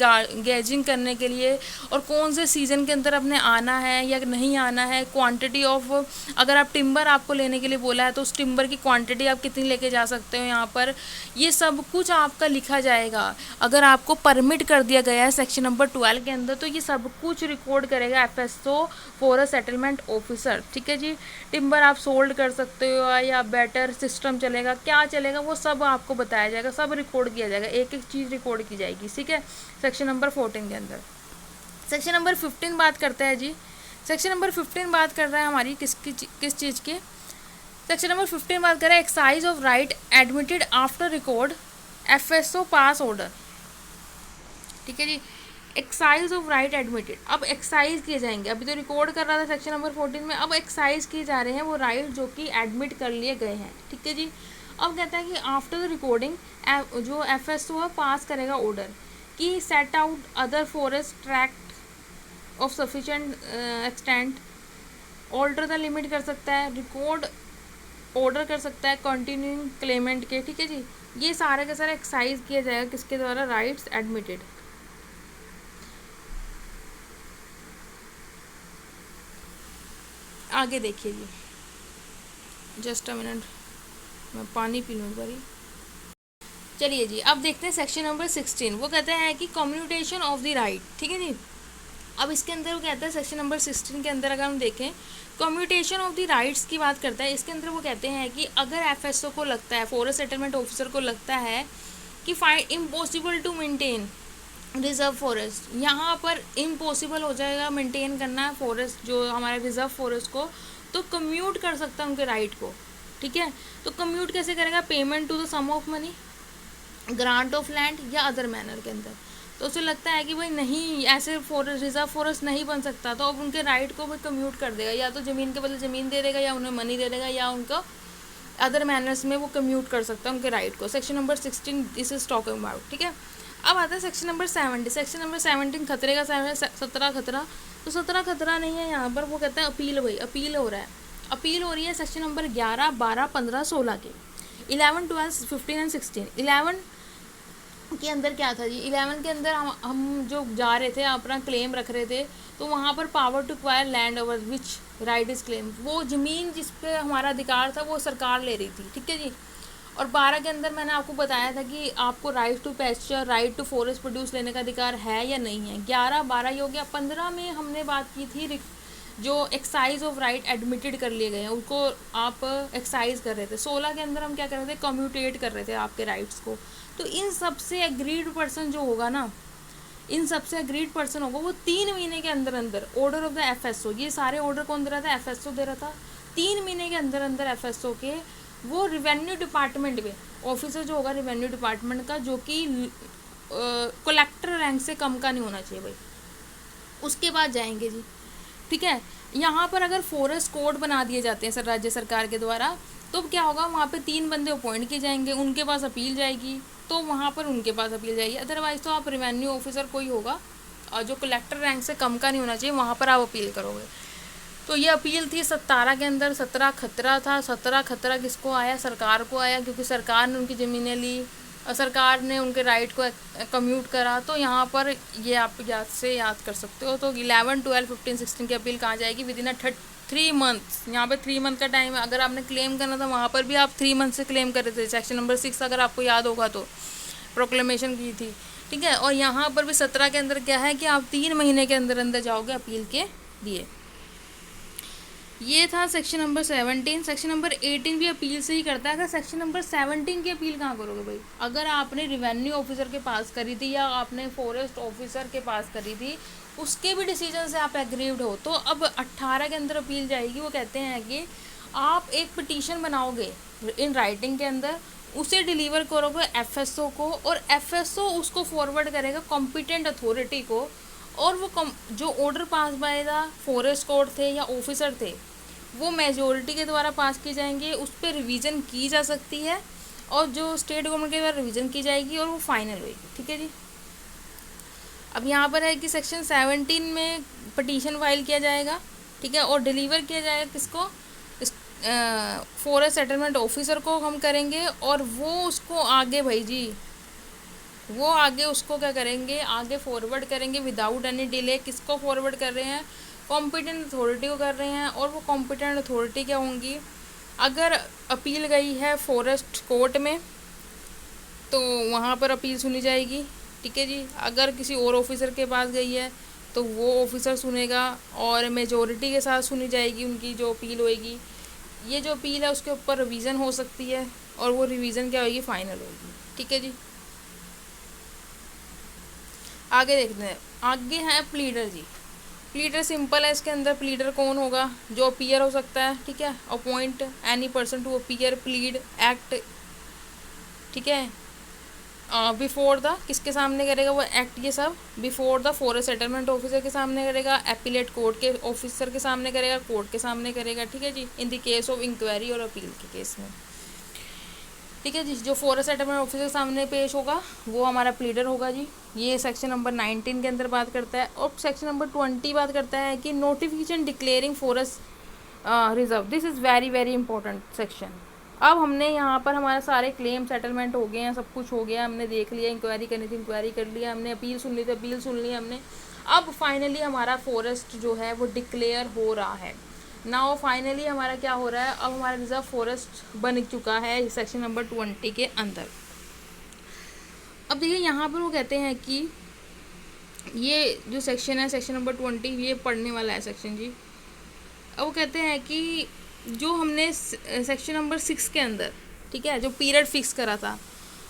गेजिंग करने के लिए, और कौन से सीज़न के अंदर अपने आना है या नहीं आना है, क्वांटिटी ऑफ, अगर आप टिम्बर आपको लेने के लिए बोला है तो उस टिम्बर की क्वांटिटी आप कितनी लेके जा सकते हो यहाँ पर, ये सब कुछ आपका लिखा जाएगा। अगर आपको परमिट कर दिया गया है सेक्शन नंबर 12 के अंदर तो ये सब कुछ रिकॉर्ड करेगा FSO, फॉरेस्ट सेटलमेंट ऑफिसर। ठीक है जी, टिम्बर आप सोल्ड कर सकते हो या बेटर सिस्टम चलेगा, क्या चलेगा, वो सब आपको बताया जाएगा, सब रिकॉर्ड किया जाएगा, एक एक चीज़ रिकॉर्ड की जाएगी। ठीक है, सेक्शन नंबर 14 के अंदर। सेक्शन नंबर 15 बात करता है जी, सेक्शन नंबर 15 बात कर रहा है हमारी किस चीज़ की, सेक्शन नंबर 15 बात कर रहा है excise of right admitted after record FSO pass order. ठीक है जी, एक्साइज ऑफ राइट एडमिटेड, अब एक्साइज किए जाएंगे, अभी तो रिकॉर्ड कर रहा था सेक्शन नंबर 14 में, अब एक्साइज किए जा रहे हैं वो राइट जो कि एडमिट कर लिए गए हैं। ठीक है जी, अब कहता है कि आफ्टर द रिकॉर्डिंग जो FSO है पास करेगा ऑर्डर कि set out other forest tract of sufficient extent, alter the limit कर सकता है, रिकॉर्ड ऑर्डर कर सकता है कंटिन्यूइंग क्लेमेंट के। ठीक है जी, ये सारे का सारा एक्साइज किया जाएगा किसके द्वारा, राइट्स एडमिटेड। आगे देखिए जी, जस्ट अ मिनट, मैं पानी पी लूँ एक बारी। चलिए जी, अब देखते हैं सेक्शन नंबर 16, वो कहते हैं कि कम्युनिटेशन ऑफ द राइट। ठीक है जी, अब इसके अंदर वो कहता है सेक्शन नंबर 16 के अंदर अगर हम देखें कम्युनिटेशन ऑफ द राइट्स की बात करता है, इसके अंदर वो कहते हैं कि अगर FSO को लगता है, फॉरेस्ट सेटलमेंट ऑफिसर को लगता है कि find impossible to maintain reserve forest, यहाँ पर इम्पॉसिबल हो जाएगा मेंटेन करना फॉरेस्ट, जो हमारे रिजर्व फॉरेस्ट को, तो कम्यूट कर सकता है उनके राइट को। ठीक है, तो कम्यूट कैसे करेगा, payment to the sum of money, grant of land या अदर मैनर के अंदर। तो उसे लगता है कि भाई नहीं, ऐसे फॉरेस्ट, रिजर्व फॉरेस्ट नहीं बन सकता, तो अब उनके राइट को भाई कम्यूट कर देगा, या तो ज़मीन के बदले ज़मीन दे देगा, या उन्हें मनी दे देगा, या उनको अदर मैनर्स में वो कम्यूट कर सकता है उनके राइट को। Section number 16 this is talking about. ठीक है, अब आता है सेक्शन नंबर 70। सेक्शन नंबर 17 खतरे का 17 खतरा, तो 17 खतरा नहीं है यहाँ पर, वो कहता है अपील, भाई अपील हो रहा है, अपील हो रही है सेक्शन नंबर 11, 12, 15, 16 के, 11, 12, 15 एंड 16। 11 के अंदर क्या था जी, 11 के अंदर हम जो जा रहे थे अपना क्लेम रख रहे थे, तो वहाँ पर power to acquire land over which right is claim, वो ज़मीन जिस पे हमारा अधिकार था वो सरकार ले रही थी। ठीक है जी, और 12 के अंदर मैंने आपको बताया था कि आपको right to pasture, right to forest produce लेने का अधिकार है या नहीं है। 11, 12 हो गया। 15 में हमने बात की थी जो एक्साइज ऑफ राइट एडमिटेड कर लिए गए हैं उनको आप एक्साइज कर रहे थे। 16 के अंदर हम क्या कर रहे थे, कम्यूटेट कर रहे थे आपके राइट्स को। तो इन सबसे एग्रीड पर्सन जो होगा ना, इन सबसे एग्रीड पर्सन होगा वो 3 महीने के अंदर अंदर ऑर्डर ऑफ द FSO, ये सारे ऑर्डर कौन दे रहा था, FSO दे रहा था, 3 महीने के अंदर अंदर एफएसओ के वो रिवेन्यू डिपार्टमेंट में ऑफिसर जो होगा रिवेन्यू डिपार्टमेंट का, जो कि कलेक्टर रैंक से कम का नहीं होना चाहिए भाई, उसके बाद जाएंगे जी। ठीक है, यहाँ पर अगर फॉरेस्ट कोड बना दिए जाते हैं सर राज्य सरकार के द्वारा, तो क्या होगा, वहाँ पे 3 बंदे अपॉइंट किए जाएंगे, उनके पास अपील जाएगी, तो वहाँ पर उनके पास अपील जाएगी। अदरवाइज तो आप रेवेन्यू ऑफिसर कोई होगा और जो कलेक्टर रैंक से कम का नहीं होना चाहिए, वहाँ पर आप अपील करोगे। तो ये अपील थी 17 के अंदर। 17 खतरा था। 17 खतरा किसको आया? सरकार को आया, क्योंकि सरकार ने उनकी ज़मीनें ली और सरकार ने उनके राइट को कम्यूट करा। तो यहाँ पर ये आप याद से याद कर सकते हो। तो 11, 12, 15, 16 की अपील कहाँ जाएगी? With in 3 months. यहाँ पे 3 मंथ का टाइम है। अगर आपने क्लेम करना था वहाँ पर भी आप 3 मंथ से क्लेम कर रहे थे। सेक्शन नंबर 6 अगर आपको याद होगा तो प्रोक्लेमेशन की थी। ठीक है, और यहाँ पर भी 17 के अंदर क्या है कि आप 3 महीने के अंदर अंदर जाओगे अपील के लिए। ये था सेक्शन नंबर 17। सेक्शन नंबर 18 भी अपील से ही करता है। अगर सेक्शन नंबर 17 की अपील कहाँ करोगे भाई? अगर आपने रिवेन्यू ऑफिसर के पास करी थी या आपने फॉरेस्ट ऑफिसर के पास करी थी, उसके भी डिसीजन से आप एग्रीव्ड हो, तो अब 18 के अंदर अपील जाएगी। वो कहते हैं कि आप एक पिटीशन बनाओगे इन राइटिंग के अंदर, उसे डिलीवर करोगे एफएसओ को, और एफएसओ उसको फॉरवर्ड करेगा कॉम्पिटेंट अथॉरिटी को, और वो जो order pass bye the forest court थे या ऑफिसर थे, वो मेजोरिटी के द्वारा पास की जाएंगे। उस पर रिवीजन की जा सकती है, और जो स्टेट गवर्नमेंट के द्वारा रिवीजन की जाएगी और वो फाइनल होगी। ठीक है जी। अब यहाँ पर है कि सेक्शन 17 में पटिशन फाइल किया जाएगा। ठीक है, और डिलीवर किया जाएगा किसको? फॉरेस्ट सेटलमेंट ऑफिसर को हम करेंगे, और वो उसको आगे भाई जी, वो आगे उसको क्या करेंगे? आगे फॉरवर्ड करेंगे विदाउट एनी डिले। किसको फॉरवर्ड कर रहे हैं? कॉम्पिटेंट अथॉरिटी को कर रहे हैं। और वो कॉम्पिटेंट अथॉरिटी क्या होंगी? अगर अपील गई है फॉरेस्ट कोर्ट में तो वहाँ पर अपील सुनी जाएगी। ठीक है जी। अगर किसी और ऑफिसर के पास गई है तो वो ऑफिसर सुनेगा, और मेजोरिटी के साथ सुनी जाएगी उनकी जो अपील होएगी। ये जो अपील है उसके ऊपर रिवीजन हो सकती है, और वो रिवीजन क्या होगी? फाइनल होगी। ठीक है जी। आगे देखते हैं। आगे है प्लीडर जी। प्लीडर सिंपल है। इसके अंदर प्लीडर कौन होगा? जो अपीयर हो सकता है। ठीक है, appoint any person to appear, plead, act. ठीक है, बिफोर द, किसके सामने करेगा वो एक्ट? ये सब before the forest settlement officer के सामने करेगा, एपीलेट कोर्ट के ऑफिसर के सामने करेगा, कोर्ट के सामने करेगा। ठीक है जी, in the case of inquiry और अपील के केस में। ठीक है जी, जो फॉरेस्ट सेटलमेंट ऑफिसर के सामने पेश होगा वो हमारा प्लीडर होगा जी। ये सेक्शन नंबर 19 के अंदर बात करता है। और सेक्शन नंबर 20 बात करता है कि notification declaring forest reserve. This is very very important section. अब हमने यहाँ पर हमारे सारे क्लेम सेटलमेंट हो गए हैं, सब कुछ हो गया, हमने देख लिया, इंक्वायरी करनी थी इंक्वायरी कर लिया, हमने अपील सुन ली थी अपील सुन ली हमने। अब फाइनली हमारा फॉरेस्ट जो है वो डिक्लेयर हो रहा है। नाउ फाइनली हमारा क्या हो रहा है? अब हमारा रिजर्व फॉरेस्ट बन चुका है सेक्शन नंबर 20 के अंदर। अब देखिए यहाँ पर वो कहते हैं कि ये जो सेक्शन है सेक्शन नंबर 20, ये पढ़ने वाला है सेक्शन जी। अब वो कहते हैं कि जो हमने सेक्शन नंबर 6 के अंदर, ठीक है, जो पीरियड फिक्स करा था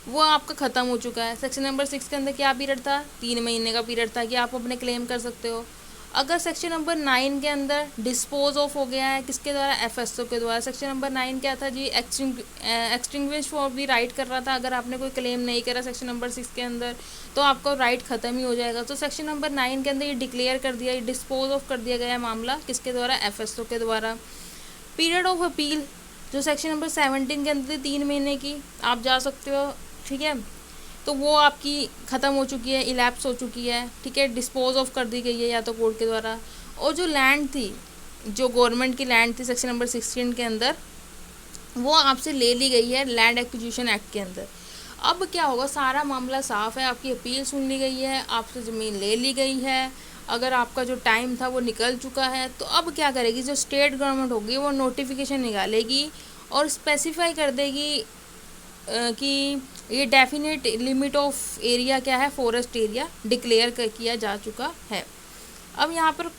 वो आपका ख़त्म हो चुका है। सेक्शन नंबर 6 के अंदर क्या पीरियड था? 3 महीने का पीरियड था कि आप अपने क्लेम कर सकते हो। अगर सेक्शन नंबर 9 के अंदर डिस्पोज ऑफ हो गया है, किसके द्वारा? एफएसओ के द्वारा। सेक्शन नंबर 9 क्या था जी? एक्सटिंग्विश फॉर दी राइट कर रहा था। अगर आपने कोई क्लेम नहीं करा सेक्शन नंबर 6 के अंदर तो आपका राइट ख़त्म ही हो जाएगा। तो सेक्शन नंबर 9 के अंदर ये डिक्लेयर कर दिया, ये डिस्पोज ऑफ कर दिया गया मामला, किसके द्वारा? एफएसओ के द्वारा। पीरियड ऑफ अपील जो सेक्शन नंबर 17 के अंदर 3 महीने की आप जा सकते हो। ठीक है, तो वो आपकी ख़त्म हो चुकी है, इलैप्स हो चुकी है। ठीक है, डिस्पोज ऑफ कर दी गई है या तो कोर्ट के द्वारा। और जो लैंड थी, जो गवर्नमेंट की लैंड थी सेक्शन नंबर 16 के अंदर, वो आपसे ले ली गई है लैंड एक्विजिशन एक्ट के अंदर। अब क्या होगा? सारा मामला साफ़ है, आपकी अपील सुन ली गई है, आपसे ज़मीन ले ली गई है, अगर आपका जो टाइम था वो निकल चुका है। तो अब क्या करेगी? जो स्टेट गवर्नमेंट होगी वो नोटिफिकेशन निकालेगी और स्पेसिफाई कर देगी कि ये डेफिनेट लिमिट ऑफ एरिया क्या है? फॉरेस्ट एरिया डिक्लेयर किया जा चुका है। अब यहाँ पर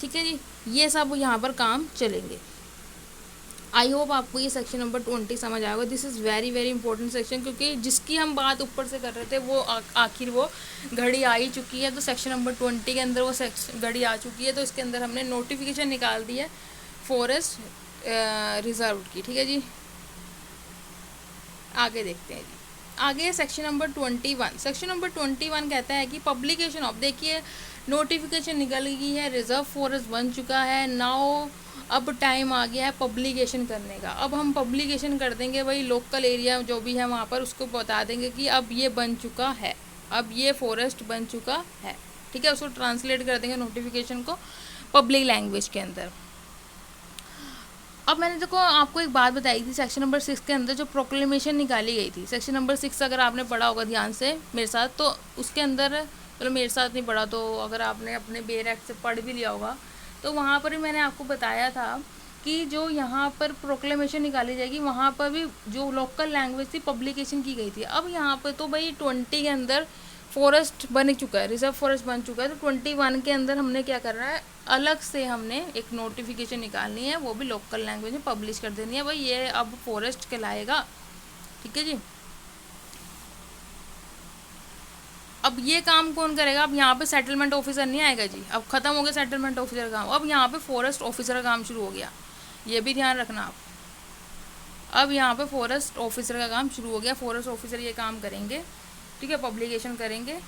ठीक है जी, ये सब यहाँ पर काम चलेंगे। आई होप आपको ये सेक्शन नंबर 20 समझ आएगा। This is very very important section, क्योंकि जिसकी हम बात ऊपर से कर रहे थे वो आखिर वो घड़ी आ ही चुकी है। तो सेक्शन नंबर 20 के अंदर वो घड़ी आ चुकी है, तो इसके अंदर हमने नोटिफिकेशन निकाल दी है फॉरेस्ट रिजर्व की, ठीक है जी। आगे देखते हैं जी। आगे सेक्शन नंबर 21। सेक्शन नंबर 21 कहता है कि पब्लिकेशन ऑफ, देखिए नोटिफिकेशन निकल गई है, रिजर्व फॉरेस्ट बन चुका है, नाउ अब टाइम आ गया है पब्लिकेशन करने का। अब हम पब्लिकेशन कर देंगे, वही लोकल एरिया जो भी है वहाँ पर उसको बता देंगे कि अब ये बन चुका है, अब ये फॉरेस्ट बन चुका है, ठीक है। उसको ट्रांसलेट कर देंगे नोटिफिकेशन को पब्लिक लैंग्वेज के अंदर। अब मैंने देखो आपको एक बात बताई थी सेक्शन नंबर 6 के अंदर जो प्रोक्लेमेशन निकाली गई थी, सेक्शन नंबर 6 अगर आपने पढ़ा होगा ध्यान से मेरे साथ, तो उसके अंदर, चलो मेरे साथ नहीं पढ़ा तो अगर आपने अपने बेर एक्ट से पढ़ भी लिया होगा, तो वहाँ पर भी मैंने आपको बताया था कि जो यहाँ पर प्रोक्लेमेशन निकाली जाएगी वहाँ पर भी जो लोकल लैंग्वेज थी पब्लिकेशन की गई थी। अब यहाँ पर तो भाई 20 के अंदर फॉरेस्ट बन चुका है, रिजर्व फॉरेस्ट बन चुका है, तो 21 के अंदर हमने क्या करना है, अलग से हमने एक नोटिफिकेशन निकालनी है, वो भी लोकल लैंग्वेज में पब्लिश कर देनी है, भाई ये अब फॉरेस्ट कहलाएगा, ठीक है जी। अब ये काम कौन करेगा, अब यहाँ पे सेटलमेंट ऑफिसर नहीं आएगा जी, अब खत्म हो गया सेटलमेंट ऑफिसर का काम, अब यहाँ पे फॉरेस्ट ऑफिसर का काम शुरू हो गया, ये भी ध्यान रखना आप। अब यहाँ पे फॉरेस्ट ऑफिसर का काम शुरू हो गया, फॉरेस्ट ऑफिसर ये काम करेंगे, ठीक है, पब्लिकेशन करेंगे।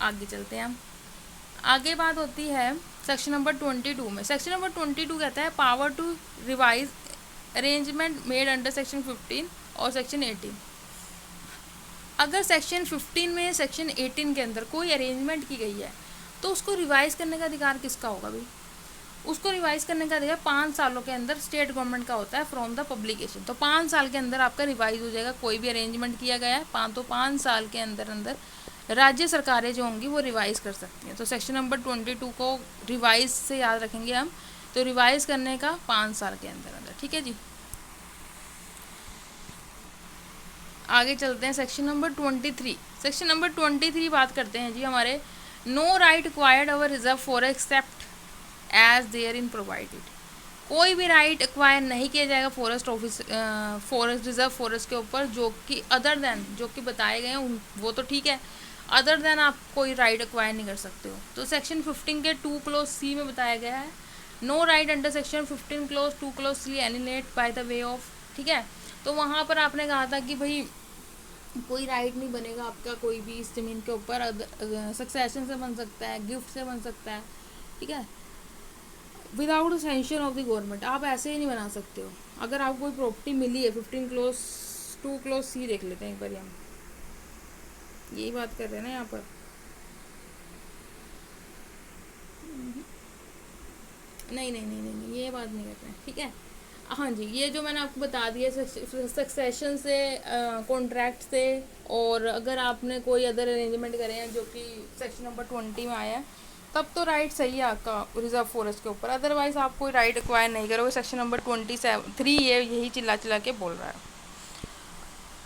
आगे चलते हैं हम। आगे बात होती है सेक्शन नंबर 22 में। सेक्शन नंबर 22 कहता है power to revise arrangement made under section 15 और सेक्शन 18। अगर सेक्शन 15 में सेक्शन 18 के अंदर कोई अरेंजमेंट की गई है तो उसको रिवाइज करने का अधिकार किसका होगा भाई, उसको रिवाइज करने का अधिकार 5 सालों के अंदर स्टेट गवर्नमेंट का होता है फ्रॉम द पब्लिकेशन। तो 5 साल के अंदर आपका रिवाइज हो जाएगा, कोई भी अरेंजमेंट किया गया है तो 5 साल के अंदर अंदर राज्य सरकारें जो होंगी वो रिवाइज कर सकती हैं। तो सेक्शन नंबर 22 को रिवाइज से याद रखेंगे हम, तो रिवाइज करने का 5 साल के अंदर अंदर, ठीक है जी। आगे चलते हैं सेक्शन नंबर 23। सेक्शन नंबर 23 बात करते हैं जी हमारे, no right acquired over reserve forest except as therein provided. कोई भी राइट एक्वायर नहीं किया जाएगा forest office forest reserve forest के ऊपर जो कि अदर देन जो कि बताए गए हैं वो तो ठीक है, अदर देन आप कोई राइट एक्वायर नहीं कर सकते हो। तो सेक्शन 15 के 2 क्लोज सी में बताया गया है, no right under section 15 clause 2 clause C alienate by the way of, ठीक है। तो वहाँ पर आपने कहा था कि भाई कोई राइट नहीं बनेगा आपका कोई भी इस ज़मीन के ऊपर, सक्सेशन से बन सकता है, गिफ्ट से बन सकता है, ठीक है, without sanction of the government, आप ऐसे ही नहीं बना सकते हो। अगर आपको कोई प्रॉपर्टी मिली है 15 क्लोज 2 क्लोज सी देख लेते हैं एक बार, हम यही बात कर रहे हैं ना यहाँ पर, नहीं नहीं नहीं नहीं, नहीं ये बात नहीं करते हैं, ठीक है। हाँ जी, ये जो मैंने आपको बता दिया सक्सेशन से, कॉन्ट्रैक्ट से, और अगर आपने कोई अदर अरेंजमेंट करे हैं जो कि सेक्शन नंबर 20 में आया है, तब तो राइट सही है आपका रिजर्व फॉरेस्ट के ऊपर, अदरवाइज आप कोई राइट एक्वायर नहीं करोगे। सेक्शन नंबर 23 ये यही चिल्ला चिल्ला के बोल रहा है।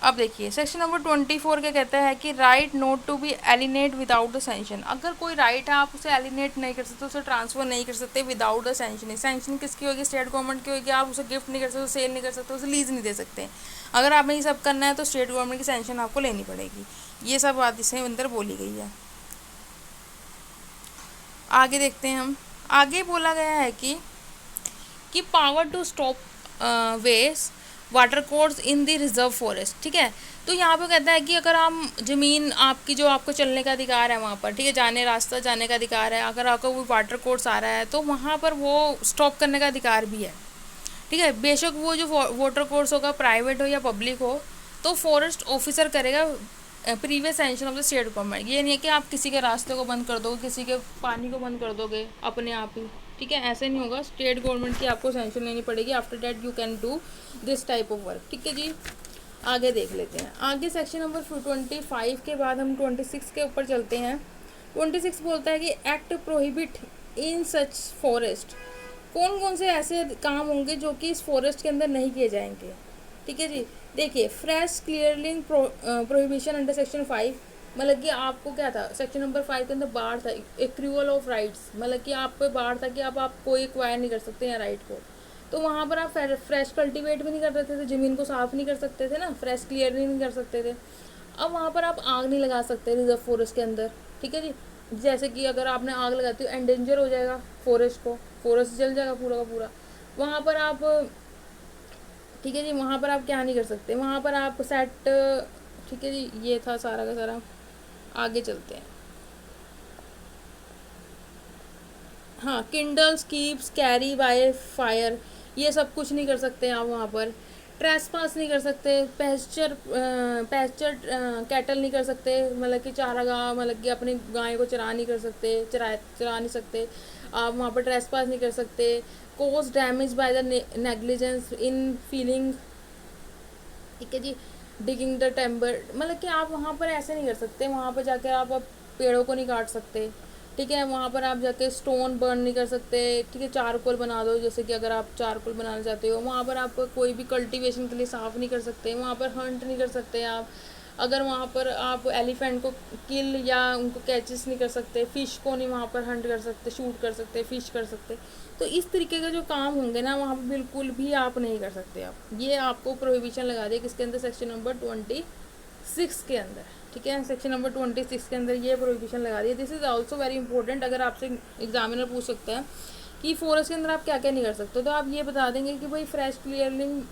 अब देखिए सेक्शन नंबर 24 क्या कहता है कि right not to be alienate without the sanction. अगर कोई राइट है आप उसे एलिनेट नहीं कर सकते, उसे ट्रांसफर नहीं कर सकते विदाउट द सेंशन। सेंशन किसकी होगी, स्टेट गवर्नमेंट की होगी। आप उसे गिफ्ट नहीं कर सकते, सेल नहीं कर सकते, उसे लीज नहीं दे सकते। अगर आपने ये सब करना है तो स्टेट गवर्नमेंट की सेंशन आपको लेनी पड़ेगी। ये सब बात इसमें अंदर बोली गई है। आगे देखते हैं हम। आगे बोला गया है कि power to stop waste water course in the reserve forest, ठीक है। तो यहाँ पे कहता है कि अगर आप ज़मीन आपकी जो आपको चलने का अधिकार है वहाँ पर, ठीक है, रास्ता जाने का अधिकार है, अगर आपका वो वाटर कोर्स आ रहा है तो वहाँ पर वो स्टॉप करने का अधिकार भी है, ठीक है। बेशक वो जो वाटर कोर्स होगा प्राइवेट हो या पब्लिक हो, तो फॉरेस्ट ऑफिसर करेगा previous sanction of the state government. ये नहीं है कि आप किसी के रास्ते को बंद कर दोगे, किसी के पानी को बंद कर दोगे अपने आप ही, ठीक है, ऐसे नहीं होगा। स्टेट गवर्नमेंट की आपको सेंशन लेनी पड़ेगी। After that you can do this type of work, ठीक है जी। आगे देख लेते हैं। आगे सेक्शन नंबर 25 के बाद हम 26 के ऊपर चलते हैं। 26 बोलता है कि एक्ट प्रोहिबिट इन सच फॉरेस्ट। कौन कौन से ऐसे काम होंगे जो कि इस फॉरेस्ट के अंदर नहीं किए जाएंगे, ठीक है जी। देखिए फ्रेश क्लियरलिंग प्रोहिबिशन अंडर सेक्शन 5, मतलब कि आपको क्या था सेक्शन नंबर 5 के अंदर बाढ़ था, एक्रूवल ऑफ राइट्स, मतलब कि आप पे बाढ़ था कि आप कोई एक्वायर नहीं कर सकते हैं राइट को। तो वहाँ पर आप फ्रेश कल्टीवेट भी नहीं कर सकते थे, ज़मीन को साफ़ नहीं कर सकते थे ना, फ्रेश क्लियरिंग नहीं कर सकते थे। अब वहाँ पर आप आग नहीं लगा सकते रिजर्व फॉरेस्ट के अंदर, ठीक है जी। जैसे कि अगर आपने आग लगाती हो एंडेंजर हो जाएगा फॉरेस्ट को, फॉरेस्ट जल जाएगा पूरा का पूरा। वहाँ पर आप, ठीक है जी, वहाँ पर आप क्या नहीं कर सकते, वहाँ पर आप सेट, ठीक है जी, ये था सारा का सारा। आगे चलते हैं। हाँ, kindles keeps carry by fire, ये सब कुछ नहीं कर सकते आप वहाँ पर। ट्रेसपास नहीं कर सकते, पैस्चर कैटल नहीं कर सकते, मतलब कि चारागाह, मतलब कि अपनी गाय को चरा नहीं कर सकते, चरा नहीं सकते आप वहाँ पर। ट्रेसपास नहीं कर सकते। Cause damage by the negligence in felling, ठीक है जी, डिगिंग द टेम्बर, मतलब कि आप वहाँ पर ऐसे नहीं कर सकते, वहाँ पर जाकर आप पेड़ों को नहीं काट सकते, ठीक है। वहाँ पर आप जाके स्टोन बर्न नहीं कर सकते, ठीक है। चारकोल बना दो, जैसे कि अगर आप चारकोल बनाना चाहते हो, वहाँ पर आप कोई भी कल्टीवेशन के लिए साफ नहीं कर सकते, वहाँ पर हंट नहीं कर सकते आप। अगर वहाँ पर आप एलिफेंट को किल या उनको कैचेस नहीं कर सकते, फ़िश को नहीं वहाँ पर हंट कर सकते, शूट कर सकते, फ़िश कर सकते। तो इस तरीके के जो काम होंगे ना, वहाँ पर बिल्कुल भी आप नहीं कर सकते। आप ये आपको प्रोहिबिशन लगा दिया किसके अंदर, सेक्शन नंबर 26 के अंदर, ठीक है। सेक्शन नंबर 26 के अंदर ये प्रोहिबिशन लगा दिया। This is also very important. अगर आपसे एग्जामिनर पूछ सकता है कि फॉरेस्ट के अंदर आप क्या क्या नहीं कर सकते, तो आप ये बता देंगे कि भाई फ्रेश क्लियरिंग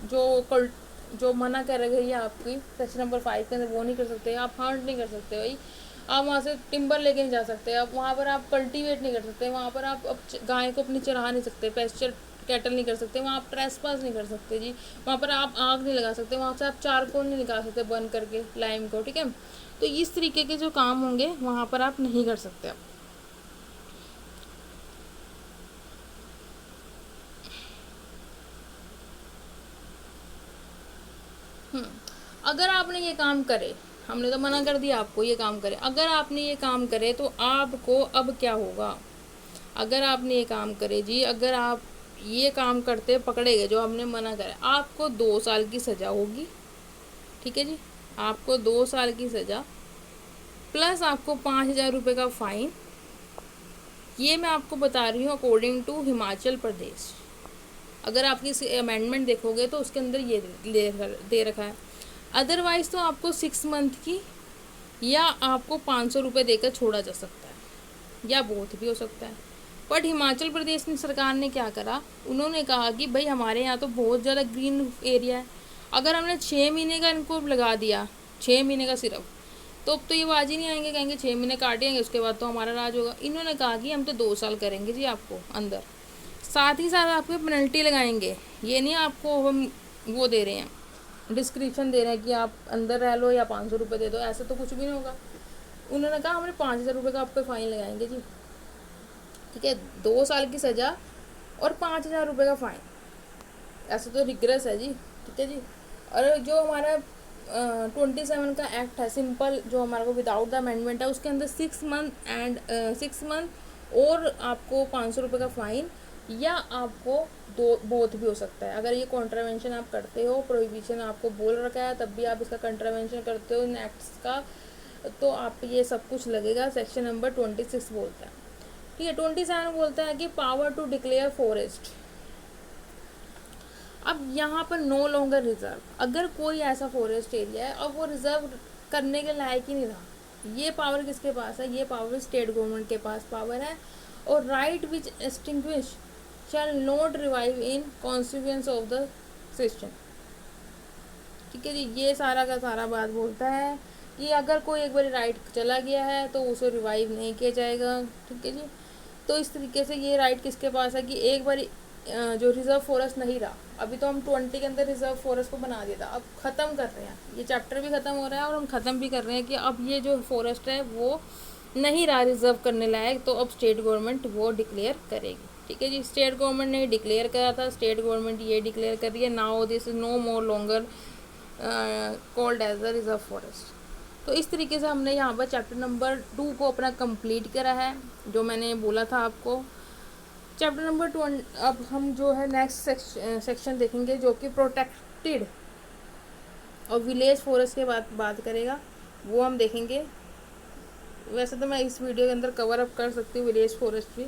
जो मना कर रही है आपकी सेक्शन नंबर 5 के अंदर, वो नहीं कर सकते आप। हंट नहीं कर सकते भाई, आप वहाँ से टिम्बर लेके नहीं जा सकते, आप वहाँ पर आप कल्टीवेट नहीं कर सकते, वहाँ पर आप गाय को अपनी चरा नहीं सकते, पेस्चर कैटल नहीं कर सकते, वहाँ आप ट्रेसपास नहीं कर सकते जी, वहाँ पर आप आग नहीं लगा सकते, वहाँ से आप चारकोल नहीं निकाल सकते बर्न करके लाइम को, ठीक है। तो इस तरीके के जो काम होंगे वहाँ पर आप नहीं कर सकते आप। अगर आपने ये काम करे, हमने तो मना कर दिया आपको ये काम करे, अगर आपने ये काम करे तो आपको अब क्या होगा। अगर आपने ये काम करे जी, अगर आप ये काम करते पकड़े गए जो हमने मना करा, आपको 2 साल की सज़ा होगी, ठीक है जी। आपको 2 साल की सज़ा प्लस आपको 5,000 रुपये का फ़ाइन। ये मैं आपको बता रही हूँ अकॉर्डिंग टू हिमाचल प्रदेश। अगर आपकी अमेंडमेंट देखोगे तो उसके अंदर ये दे रखा है। अदरवाइज़ तो आपको 6 मंथ की या आपको 500 रुपये देकर छोड़ा जा सकता है, या बहुत भी हो सकता है। बट हिमाचल प्रदेश में सरकार ने क्या करा, उन्होंने कहा कि भाई हमारे यहाँ तो बहुत ज़्यादा ग्रीन एरिया है, अगर हमने 6 महीने का इनको लगा दिया, 6 महीने का सिर्फ, तो अब तो ये बाज ही नहीं आएंगे, कहेंगे 6 महीने काटेंगे उसके बाद तो हमारा राज होगा। इन्होंने कहा कि हम तो 2 साल करेंगे जी आपको अंदर, साथ ही साथ आपको पेनल्टी लगाएंगे। ये नहीं आपको हम वो दे रहे हैं, डिस्क्रिप्शन दे रहे हैं कि आप अंदर रह लो या 500 रुपये दे दो, ऐसा तो कुछ भी नहीं होगा। उन्होंने कहा हमने 5,000 रुपये का आपको फ़ाइन लगाएंगे जी, ठीक है। 2 साल की सज़ा और 5,000 रुपये का फ़ाइन, ऐसा तो रिग्रेस है जी, ठीक है जी। और जो हमारा 27 का एक्ट है सिंपल, जो हमारा को विदाउट द अमेंडमेंट है, उसके अंदर 6 मंथ और आपको 500 रुपये का फ़ाइन, या आपको दो बोथ भी हो सकता है। अगर ये कॉन्ट्रावेंशन आप करते हो, प्रोहिबिशन आपको बोल रखा है तब भी आप इसका कॉन्ट्रावेंशन करते हो इन एक्ट्स का, तो आप ये सब कुछ लगेगा। सेक्शन नंबर 26 बोलता है, ठीक है। 27 बोलता है कि पावर टू डिक्लेयर फॉरेस्ट। अब यहाँ पर नो लॉन्गर रिजर्व, अगर कोई ऐसा फॉरेस्ट एरिया है और वो रिजर्व करने के लायक ही नहीं रहा, ये पावर किसके पास है, ये पावर स्टेट गवर्नमेंट के पास पावर है। और right which extinguish shall not revive in consequence of the system, ठीक है जी। ये सारा का सारा बात बोलता है कि अगर कोई एक बार राइट चला गया है तो उसे रिवाइव नहीं किया जाएगा, ठीक है जी। तो इस तरीके से ये राइट किसके पास है कि एक बार जो रिजर्व फॉरेस्ट नहीं रहा, अभी तो हम 20 के अंदर रिजर्व फॉरेस्ट को बना दिया था, अब ख़त्म कर रहे हैं, ये चैप्टर भी ख़त्म हो रहा है और हम ख़त्म भी कर रहे हैं कि अब ये जो फॉरेस्ट है वो नहीं रहा रिजर्व करने लायक, तो अब स्टेट गवर्नमेंट वो डिक्लेयर करेगी, ठीक है जी। स्टेट गवर्नमेंट ने डिक्लेयर करा था, स्टेट गवर्नमेंट ये डिक्लेयर कर रही है, now this is no more longer called as the reserve forest. तो इस तरीके से हमने यहाँ पर चैप्टर नंबर 2 को अपना कंप्लीट करा है, जो मैंने बोला था आपको। चैप्टर नंबर 2 अब हम जो है नेक्स्ट सेक्शन देखेंगे जो कि प्रोटेक्टेड और विलेज फॉरेस्ट के बात करेगा, वो हम देखेंगे। वैसे तो मैं इस वीडियो के अंदर कवर अप कर सकती हूँ विलेज फॉरेस्ट भी,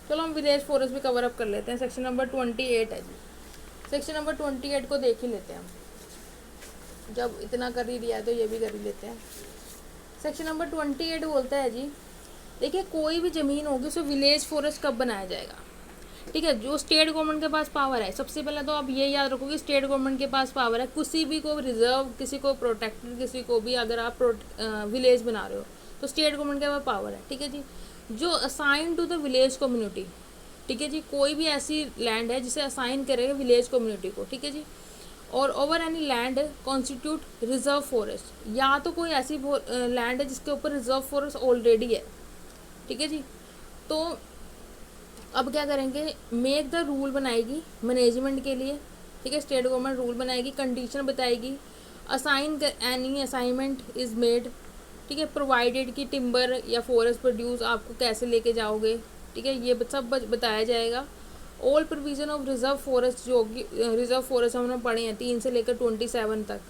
चलो हम विलेज फॉरेस्ट भी कवर अप कर लेते हैं। सेक्शन नंबर 28 है जी, सेक्शन नंबर 28 को देख ही लेते हैं हम, जब इतना कर ही दिया है तो ये भी कर ही लेते हैं। सेक्शन नंबर 28 बोलता है जी, देखिए कोई भी ज़मीन होगी उसे विलेज फॉरेस्ट कब बनाया जाएगा, ठीक है। जो स्टेट गवर्नमेंट के पास पावर है, सबसे पहले तो आप ये याद रखो कि स्टेट गवर्नमेंट के पास पावर है किसी भी को रिजर्व, किसी को प्रोटेक्टेड, किसी को भी अगर आप विलेज बना रहे हो तो स्टेट गवर्नमेंट के पास पावर है। ठीक है जी। जो assign to the village community, ठीक है जी, कोई भी ऐसी लैंड है जिसे असाइन करेगा विलेज कम्युनिटी को, ठीक है जी, और over any land constitute reserve forest, या तो कोई ऐसी लैंड है जिसके ऊपर रिजर्व फॉरेस्ट ऑलरेडी है, ठीक है जी। तो अब क्या करेंगे, मेक द रूल बनाएगी मैनेजमेंट के लिए, ठीक है, स्टेट गवर्नमेंट रूल बनाएगी, कंडीशन बताएगी, assign any assignment is made, ठीक है, प्रोवाइडेड कि टिम्बर या फॉरेस्ट प्रोड्यूस आपको कैसे लेके जाओगे, ठीक है, ये सब बताया जाएगा। All provision of reserve forest, जो रिजर्व फॉरेस्ट हमने पढ़े हैं 3 से लेकर 27 तक,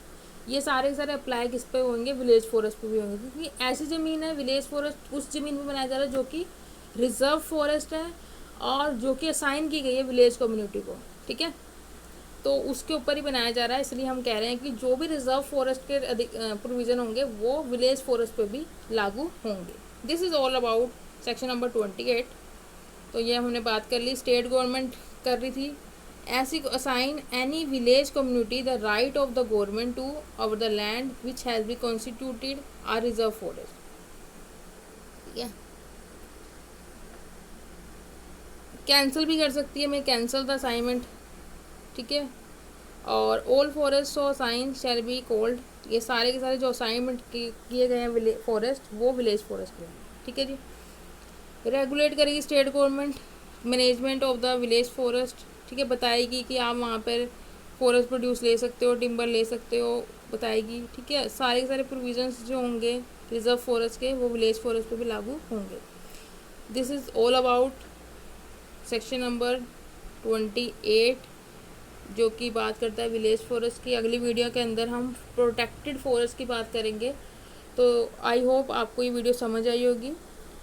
ये सारे के सारे अप्लाई किस पे होंगे, विलेज फॉरेस्ट पे भी होंगे, क्योंकि ऐसी ज़मीन है विलेज फॉरेस्ट उस ज़मीन पे बनाया जा रहा है जो कि रिजर्व फॉरेस्ट है और जो कि असाइन की गई है विलेज कम्युनिटी को, ठीक है, तो उसके ऊपर ही बनाया जा रहा है। इसलिए हम कह रहे हैं कि जो भी रिजर्व फॉरेस्ट के प्रोविज़न होंगे वो विलेज फॉरेस्ट पे भी लागू होंगे। This is all about section number 28। तो ये हमने बात कर ली, स्टेट गवर्नमेंट कर रही थी ऐसी assign any village community the right of the government to over the land which has be constituted a reserve forest, ठीक है। कैंसिल भी कर सकती है, मैं कैंसिल द असाइनमेंट, ठीक है, और all forest so assign shall be called, ये सारे के सारे जो असाइनमेंट किए गए हैं फॉरेस्ट वो विलेज फॉरेस्ट के, ठीक है जी। रेगुलेट करेगी state government management of the village forest, ठीक है, बताएगी कि आप वहाँ पर फॉरेस्ट प्रोड्यूस ले सकते हो, टिम्बर ले सकते हो, बताएगी, ठीक है। सारे के सारे प्रोविजंस जो होंगे रिजर्व फॉरेस्ट के वो विलेज फॉरेस्ट पे भी लागू होंगे। This is all about section number 28, जो कि बात करता है विलेज फॉरेस्ट की। अगली वीडियो के अंदर हम प्रोटेक्टेड फॉरेस्ट की बात करेंगे। तो आई होप आपको ये वीडियो समझ आई होगी।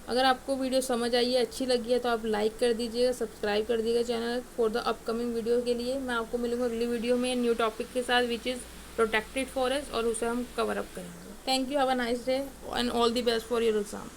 अगर आपको वीडियो समझ आई है, अच्छी लगी है, तो आप लाइक कर दीजिएगा, सब्सक्राइब कर दीजिएगा channel for the upcoming video के लिए। मैं आपको मिलूँगा अगली वीडियो में न्यू टॉपिक के साथ विच इज़ प्रोटेक्टेड फॉरेस्ट, और उसे हम कवर अप करेंगे। Thank you, have a nice day and all the best for your exam.